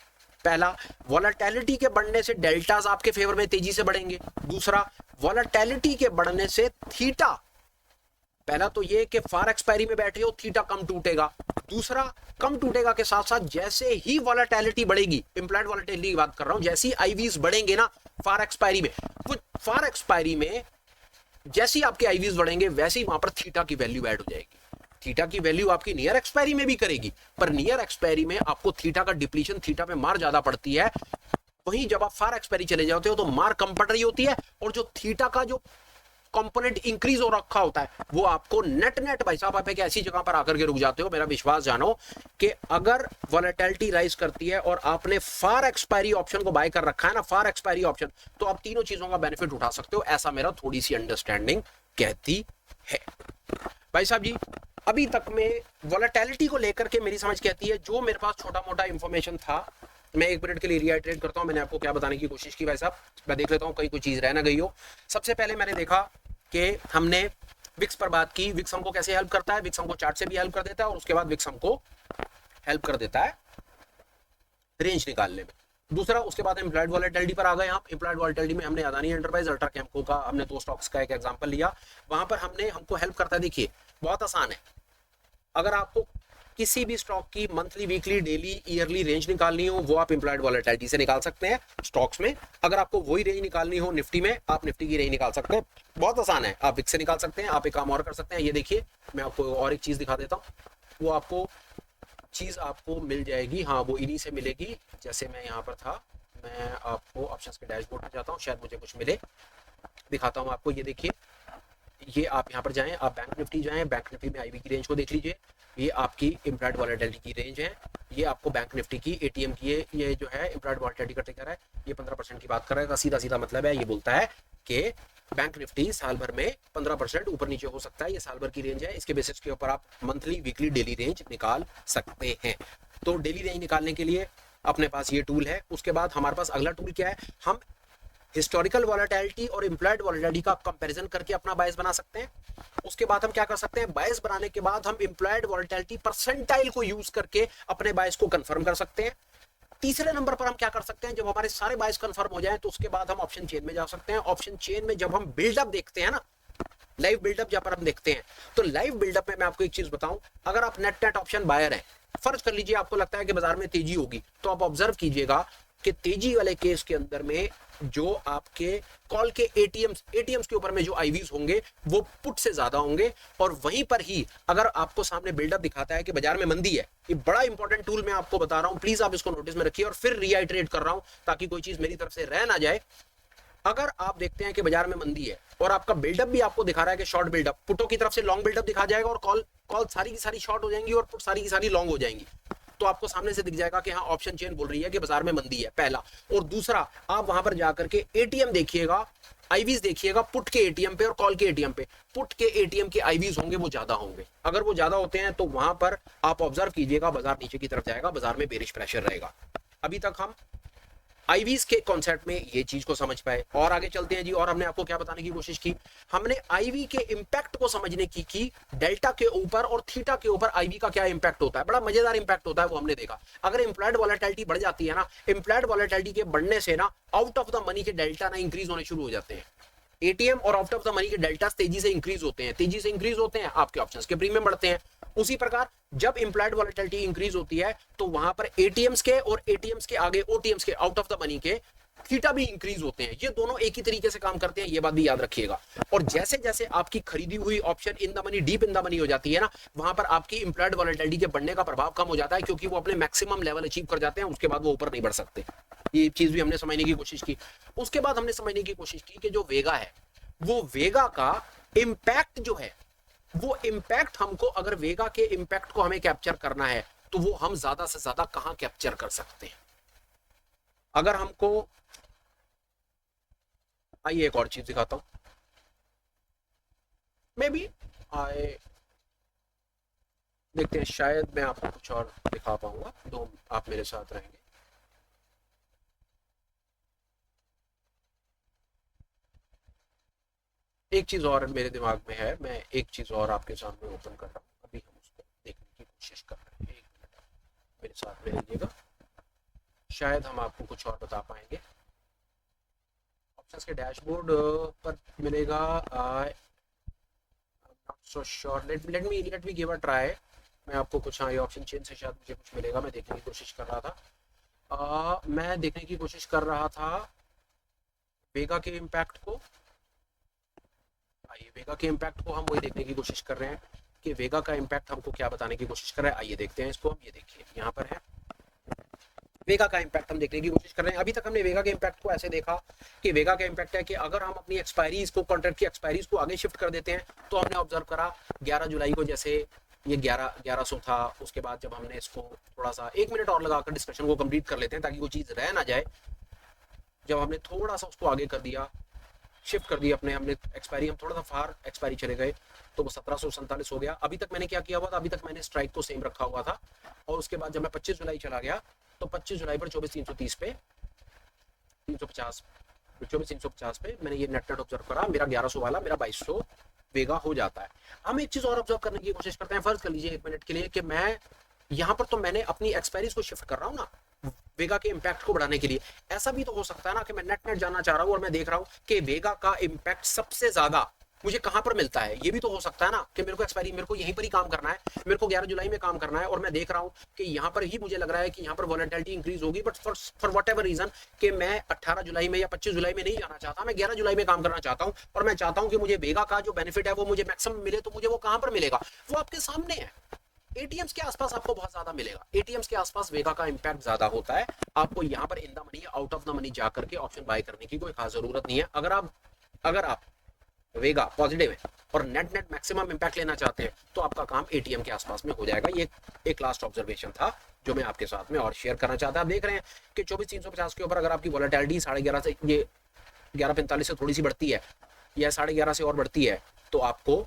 पहला, वॉलेटिलिटी के बढ़ने से डेल्टास आपके फेवर में तेजी से बढ़ेंगे। दूसरा, वॉलेटिलिटी के बढ़ने से थीटा, पहला तो ये कि फार एक्सपायरी में बैठे हो थीटा कम टूटेगा, दूसरा कम टूटेगा के साथ साथ जैसे ही वॉलेटिलिटी बढ़ेगी, इंप्लाइड वॉलेटिलिटी की बात कर रहा हूं, जैसे ही आईवीज बढ़ेंगे ना फार एक्सपायरी में, वो फार एक्सपायरी में जैसे ही आपके आईवीज बढ़ेंगे वैसे ही वहां पर थीटा की वैल्यू ऐड हो जाएगी। थीटा की वैल्यू आपकी नियर एक्सपायरी में भी करेगी, पर नियर एक्सपायरी में आपको थीटा का डिप्लीशन, थीटा पे मार ज्यादा पड़ती है। वहीं जब आप फार एक्सपायरी चले जाते हो तो मार कम पड़ रही होती है, और जो थीटा का जो कंपोनेंट इंक्रीज हो रखा होता है वो आपको नेट भाई साहब आप एक ऐसी जगह पर आकर के रुक जाते हो। मेरा विश्वास जानो कि अगर वॉलेटिलिटी राइज करती है और आपने फार एक्सपायरी ऑप्शन को बाय कर रखा है ना, फार एक्सपायरी ऑप्शन, तो आप तीनों चीजों का बेनिफिट उठा सकते हो, ऐसा मेरा थोड़ी सी अंडरस्टैंडिंग कहती है। भाई साहब जी, अभी तक में वॉलेटिलिटी को लेकर के मेरी समझ कहती है जो मेरे पास छोटा मोटा इंफॉर्मेशन था मैं 1 मिनट के लिए रिआइटरेट करता हूँ मैंने आपको क्या बताने की कोशिश की भाई साहब, मैं देख लेता हूँ कहीं कोई चीज़ रह ना गई हो। सबसे पहले मैंने देखा कि हमने विक्स पर बात की, विक्स हमको कैसे हेल्प करता है, विक्स हमको चार्ट से भी हेल्प कर देता है और उसके बाद विक्स हमको हेल्प कर देता है रेंज निकालने में। दूसरा, उसके बाद इम्प्लॉयड वॉलेटिलिटी पर आ गए हम। इम्प्लॉयड वॉलेटिलिटी में हमने अदानी एंटरप्राइज, अल्ट्रा कैम्को का हमने 2 स्टॉक्स का एक एग्जांपल लिया, वहां पर हमको हेल्प करता है। देखिए बहुत आसान है, अगर आपको किसी भी स्टॉक की monthly, weekly, daily, yearly range निकालनी हो वो आप इम्प्लॉयड वॉलेटिलिटी से निकाल सकते हैं स्टॉक्स में। अगर आपको वही रेंज निकालनी हो निफ्टी में, आप निफ्टी की रेंज निकाल सकते हैं, बहुत आसान है। आप विक्स से निकाल सकते हैं। आप एक काम और कर सकते हैं, ये देखिए मैं आपको और एक चीज दिखा देता हूँ, वो आपको चीज आपको मिल जाएगी, हाँ वो इन्हीं से मिलेगी। जैसे मैं यहाँ पर था, मैं आपको ऑप्शंस के डैशबोर्ड में जाता हूँ, शायद मुझे कुछ मिले, दिखाता हूँ आपको। ये देखिए, ये आप यहाँ पर जाएं, आप बैंक निफ्टी जाएं, बैंक निफ्टी में आईवी की रेंज को देख लीजिए, ये आपकी इम्प्लॉयड वॉलेटिलिटी की रेंज है। ये आपको बैंक निफ्टी की एटीएम की है, ये जो है इम्प्लॉयड वॉलेटिलिटी का ट्रिगर है, ये 15% की बात कर रहा है। सीधा सीधा मतलब है, ये बोलता है कि बैंक निफ्टी साल भर में 15% ऊपर नीचे हो सकता है, ये साल भर की रेंज है। इसके बेसिस के ऊपर आप मंथली, वीकली, डेली रेंज निकाल सकते हैं। तो डेली रेंज निकालने के लिए अपने पास ये टूल है। उसके बाद हमारे पास अगला टूल क्या है, हम हिस्टोरिकल वॉलेटिलिटी और इम्प्लॉयड वॉलेटिलिटी का कंपैरिजन करके अपना बायस बना सकते हैं। उसके बाद हम क्या कर सकते हैं, बायस बनाने के बाद हम इम्प्लॉयड वॉलेटिलिटी परसेंटाइल को यूज करके अपने बायस को कंफर्म कर सकते हैं। तीसरे नंबर पर हम क्या कर सकते हैं, जब हमारे सारे बायस कंफर्म हो जाए तो उसके बाद हम ऑप्शन चेन में जा सकते हैं। ऑप्शन चेन में जब हम बिल्डअप देखते हैं ना, लाइव बिल्डअप जहां पर हम देखते हैं, तो लाइव बिल्डअप में मैं आपको एक चीज बताऊं, अगर आप नेट नेट ऑप्शन बायर है, फर्ज कर लीजिए आपको लगता है कि बाजार में तेजी होगी, तो आप ऑब्जर्व कीजिएगा कि तेजी वाले केस के अंदर में जो आपके कॉल के एटीएम्स के ऊपर में जो आईवीज होंगे वो पुट से ज्यादा होंगे। और वहीं पर ही अगर आपको सामने बिल्डअप दिखाता है कि बाजार में मंदी है, ये बड़ा इंपॉर्टेंट टूल मैं आपको बता रहा हूं, प्लीज आप इसको नोटिस में रखिए और फिर रीआइटरेट कर रहा हूं ताकि कोई चीज मेरी तरफ से रह ना जाए। अगर आप देखते हैं कि बाजार में मंदी है और आपका बिल्डअप भी आपको दिखा रहा है कि शॉर्ट बिल्डअप, पुटों की तरफ से लॉन्ग बिल्डअप दिखा जाएगा और कॉल सारी की सारी शॉर्ट हो जाएंगी और पुट सारी की सारी लॉन्ग हो जाएंगी, तो आपको सामने से दिख जाएगा कि हाँ ऑप्शन चेन बोल रही है कि बाजार में मंदी है, पहला। और दूसरा, आप वहां पर जाकर के एटीएम देखिएगा, आईवीज देखिएगा पुट के एटीएम पे और कॉल के एटीएम पे। पुट के एटीएम के आईवीज होंगे वो ज्यादा होंगे, अगर वो ज्यादा होते हैं तो वहां पर आप ऑब्जर्व कीजिएगा बाजार नीचे की तरफ जाएगा, बाजार में बेरिश प्रेशर रहेगा। अभी तक हम आईवीज के कॉन्सेप्ट में ये चीज को समझ पाए और आगे चलते हैं जी। और हमने आपको क्या बताने की कोशिश की, हमने आईवी के इंपैक्ट को समझने की डेल्टा के ऊपर और थीटा के ऊपर आईवी का क्या इंपैक्ट होता है, बड़ा मजेदार इंपैक्ट होता है वो हमने देखा। अगर इम्प्लॉयड वॉलेटिलिटी बढ़ जाती है ना, इम्प्लॉयड वॉलेटिलिटी के बढ़ने से ना आउट ऑफ द मनी के डेल्टा ना इंक्रीज होने शुरू हो जाते हैं। एटीएम और आउट ऑफ द मनी के डेल्टा तेजी से इंक्रीज होते हैं, तेजी से इंक्रीज होते हैं, आपके ऑप्शंस के प्रीमियम बढ़ते हैं। उसी प्रकार जब इम्प्लॉयड वॉलेटिलिटी इंक्रीज होती है तो वहां पर एटीएम्स के और एटीएम्स के आगे ओटीएम्स के आउट ऑफ द मनी के थीटा भी इंक्रीज होते हैं। ये दोनों एक ही तरीके से काम करते हैं, ये बात भी याद रखिएगा। और जैसे जैसे आपकी खरीदी हुई option in the money, deep in the money हो जाती है ना, वहां पर आपकी इम्प्लॉयड वॉलेटिलिटी के बढ़ने का प्रभाव कम हो जाता है, क्योंकि वो अपने मैक्सिमम लेवल अचीव कर जाते हैं, उसके बाद वो ऊपर नहीं बढ़ सकते। ये चीज भी हमने समझने की कोशिश की। उसके बाद हमने समझने की कोशिश की कि जो वेगा है, वो वेगा का इंपैक्ट जो है, वो इंपैक्ट हमको, अगर वेगा के इंपैक्ट को हमें कैप्चर करना है तो वो हम ज्यादा से ज्यादा कहां कैप्चर कर सकते हैं। अगर हमको, आइए एक और चीज दिखाता हूं, मे बी आए देखते हैं, शायद मैं आपको कुछ और दिखा पाऊंगा, तो आप मेरे साथ रहेंगे। एक चीज और मेरे दिमाग में है, मैं एक चीज और आपके सामने ओपन कर रहा हूँ, अभी हम उसको देखने की कोशिश कर रहे हैं। एक मिनट मेरे साथ में रहिएगा, शायद हम आपको कुछ और बता पाएंगे। ऑप्शंस के डैशबोर्ड पर मिलेगा, so sure, let me give a try. मैं आपको कुछ, हाँ ये ऑप्शन चेन से शायद मुझे कुछ मिलेगा, मैं देखने की कोशिश कर रहा था। मैं देखने की कोशिश कर रहा था वेगा के इम्पैक्ट को। आइए वेगा के इम्पैक्ट को हम वही देखने की कोशिश कर रहे हैं कि वेगा का इम्पैक्ट हमको क्या बताने की कोशिश कर रहा है। आइए देखते हैं इसको हम, ये देखिए यहाँ पर है वेगा का इम्पैक्ट हम देखने की कोशिश कर रहे हैं। अभी तक हमने वेगा के इम्पैक्ट को ऐसे देखा कि वेगा का इम्पैक्ट है कि अगर हम अपनी एक्सपायरीज को, कॉन्ट्रैक्ट की एक्सपायरीज को आगे शिफ्ट कर देते हैं, तो हमने ऑब्जर्व करा 11 जुलाई को, जैसे ये 1100 था, उसके बाद जब हमने इसको थोड़ा सा 1 मिनट और लगाकर डिस्कशन को कंप्लीट कर लेते हैं ताकि वो चीज़ रह ना जाए, जब हमने थोड़ा सा उसको आगे कर दिया शिफ्ट कर दिया अपने, हमने एक्सपायरी, हम थोड़ा सा फार एक्सपायरी चले गए तो वो 1747 हो गया। अभी तक मैंने क्या किया हुआ था, अभी तक मैंने स्ट्राइक को सेम रखा हुआ था, और उसके बाद जब मैं 25 जुलाई चला गया तो 25 जुलाई पर 24,330 पे 350 24,350 पे मैंने ये नेट ऑब्जर्व करा, मेरा 1100 वाला मेरा 2200 वेगा हो जाता है। हम एक चीज और ऑब्जर्व करने की कोशिश करते हैं, फर्ज कर लीजिए 1 मिनट के लिए कि मैं यहाँ पर तो मैंने अपनी एक्सपायरीज को शिफ्ट कर रहा हूँ ना वेगा के इम्पैक्ट को बढ़ाने के लिए। ऐसा भी तो हो सकता है ना कि मैं नेट जाना चाह रहा हूँ और मैं देख रहा हूँ कि वेगा का इम्पैक्ट सबसे ज्यादा मुझे कहां पर मिलता है। ये भी तो हो सकता है ना कि मेरे को एक्सपायरी, मेरे को यहीं पर ही काम करना है, मेरे को 11 जुलाई में काम करना है, और मैं देख रहा हूं कि यहां पर ही मुझे लग रहा है कि यहां पर वॉलेटिलिटी इंक्रीज होगी, but for whatever reason कि मैं 18 जुलाई में या 25 जुलाई में नहीं जाना चाहता, मैं 11 जुलाई में काम करना चाहता हूं, और मैं चाहता हूं कि मुझे वेगा का जो बेनिफिट है वो मुझे मैक्सिमम मिले। तो मुझे वो कहां पर मिलेगा, वो आपके सामने है, एटीएम्स के आसपास आपको बहुत ज्यादा मिलेगा। एटीएम्स के आसपास वेगा का इंपैक्ट ज्यादा होता है। आपको यहां पर इन द मनी या आउट ऑफ द मनी जाकर के ऑप्शन बाय करने की कोई खास जरूरत नहीं है। अगर आप वेगा पॉजिटिव है और नेट मैक्सिमम इंपैक्ट लेना चाहते हैं तो आपका काम एटीएम के आसपास में हो जाएगा। ये एक लास्ट ऑब्जर्वेशन था जो मैं आपके साथ में और शेयर करना चाहता। आप देख रहे हैं कि 24,350 के ऊपर अगर आपकी वॉलेटिलिटी 11:30 से, ये 11:45 से थोड़ी सी बढ़ती है या 11:30 से और बढ़ती है तो आपको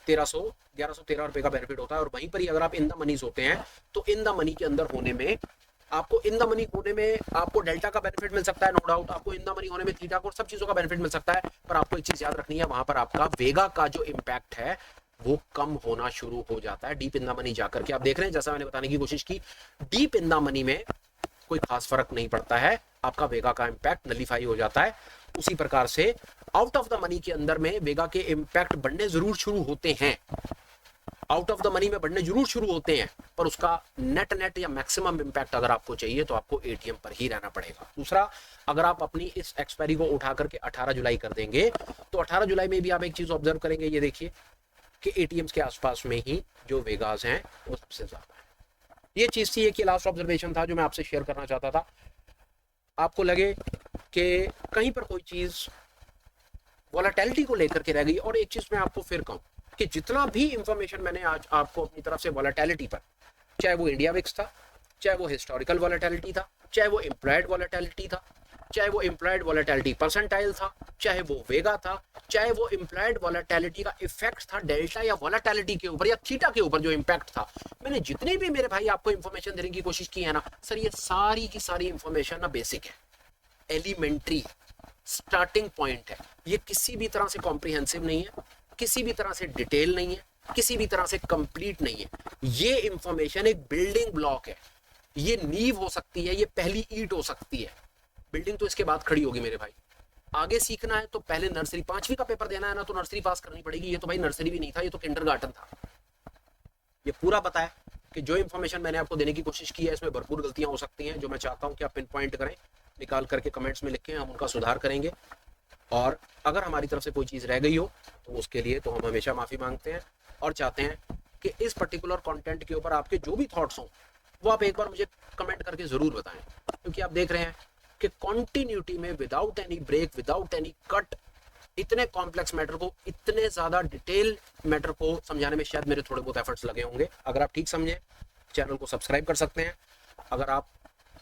1113 रुपए का बेनिफिट होता है। और वहीं पर ही अगर आप इन द मनीज होते हैं तो इन द मनी के अंदर होने में आपको इन द मनी होने में आपको डेल्टा का बेनिफिट मिल सकता है, नो डाउट। आपको इन द मनी होने में थीटा को, सब चीजों का बेनिफिट मिल सकता है, पर आपको एक चीज याद रखनी है, वहां पर आपका वेगा का जो इम्पैक्ट है वो कम होना शुरू हो जाता है डीप इन द मनी जाकर के। आप देख रहे हैं जैसा मैंने बताने की कोशिश की, डीप इन द मनी में कोई खास फर्क नहीं पड़ता है, आपका वेगा का इम्पैक्ट नलीफाई हो जाता है। उसी प्रकार से आउट ऑफ द मनी के अंदर में वेगा के इम्पैक्ट बढ़ने जरूर शुरू होते हैं, आउट ऑफ द मनी में बढ़ने जरूर शुरू होते हैं, पर उसका नेट या मैक्सिमम इंपैक्ट अगर आपको चाहिए तो आपको एटीएम पर ही रहना पड़ेगा। दूसरा, अगर आप अपनी इस एक्सपायरी को उठा करके 18 जुलाई कर देंगे तो 18 जुलाई में भी आप एक चीज ऑब्जर्व करेंगे, ये देखिए कि एटीएम्स के आसपास में ही जो वेगास हैं वो सबसे ज्यादा है। ये चीज थी, एक लास्ट ऑब्जर्वेशन था जो मैं आपसे शेयर करना चाहता था। आपको लगे कि कहीं पर कोई चीज वॉलेटिलिटी को लेकर के रह गई, और एक चीज मैं आपको फिर कहूं कि जितना भी इंफॉर्मेशन मैंने आज आपको अपनी तरफ से वॉलेटिलिटी पर, चाहे वो इंडिया विक्स था, चाहे वो हिस्टोरिकल वॉलेटिलिटी था, चाहे वो इम्प्लॉयड वॉलेटिलिटी था, चाहे वो इम्प्लॉयड वॉलेटिलिटी परसेंटाइल था, चाहे वो वेगा था, चाहे वो इम्प्लॉयड वॉलेटिलिटी का इफेक्ट था डेल्टा या वॉलेटिलिटी के ऊपर या थीटा के ऊपर जो इम्पैक्ट था, मैंने जितने भी मेरे भाई आपको इंफॉर्मेशन देने की कोशिश की है ना सर, ये सारी की सारी इंफॉर्मेशन ना बेसिक है, एलिमेंट्री स्टार्टिंग पॉइंट है। ये किसी भी तरह से कॉम्प्रिहेंसिव नहीं है, किसी भी तरह से डिटेल नहीं है, किसी भी तरह से कंप्लीट नहीं है। ये इंफॉर्मेशन एक बिल्डिंग ब्लॉक है, ये नींव हो सकती है, ये पहली ईंट हो सकती है। बिल्डिंग तो इसके बाद खड़ी होगी मेरे भाई। आगे सीखना है तो पहले नर्सरी, 5वीं का पेपर देना है ना तो नर्सरी पास करनी पड़ेगी। ये तो भाई नर्सरी भी नहीं था, ये तो किंडरगार्टन था। ये पूरा पता है कि जो इंफॉर्मेशन मैंने आपको देने की कोशिश की है इसमें भरपूर गलतियां हो सकती हैं, जो मैं चाहता हूं कि आप पिन पॉइंट करें, निकाल करके कमेंट्स में लिखें, हम उनका सुधार करेंगे। और अगर हमारी तरफ से कोई चीज़ रह गई हो तो उसके लिए तो हम हमेशा माफ़ी मांगते हैं और चाहते हैं कि इस पर्टिकुलर कंटेंट के ऊपर आपके जो भी थॉट्स हों वो आप एक बार मुझे कमेंट करके ज़रूर बताएं, क्योंकि आप देख रहे हैं कि कॉन्टिन्यूटी में without any break, without any cut, इतने कॉम्प्लेक्स मैटर को, इतने ज़्यादा डिटेल मैटर को समझाने में शायद मेरे थोड़े बहुत एफर्ट्स लगे होंगे। अगर आप ठीक समझें चैनल को सब्सक्राइब कर सकते हैं। अगर आप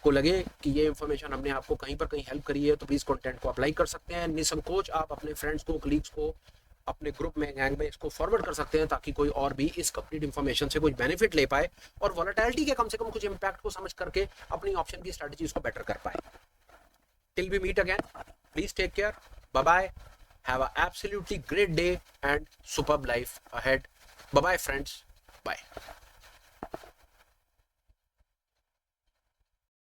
को लगे कि ये इन्फॉर्मेशन हमने आपको कहीं पर कहीं हेल्प करी है तो प्लीज़ कंटेंट को अप्लाई कर सकते हैं। निसंकोच आप अपने फ्रेंड्स को, कलीग्स को, अपने ग्रुप में, गैंग में इसको फॉरवर्ड कर सकते हैं ताकि कोई और भी इस कंप्लीट इन्फॉर्मेशन से कुछ बेनिफिट ले पाए और वॉलेटिलिटी के कम से कम कुछ इंपैक्ट को समझ करके अपनी ऑप्शन की स्ट्रेटजीज को बेटर कर पाए। Till we meet again, please take care, bye bye, have a absolutely great day and superb life ahead. Bye bye friends, bye.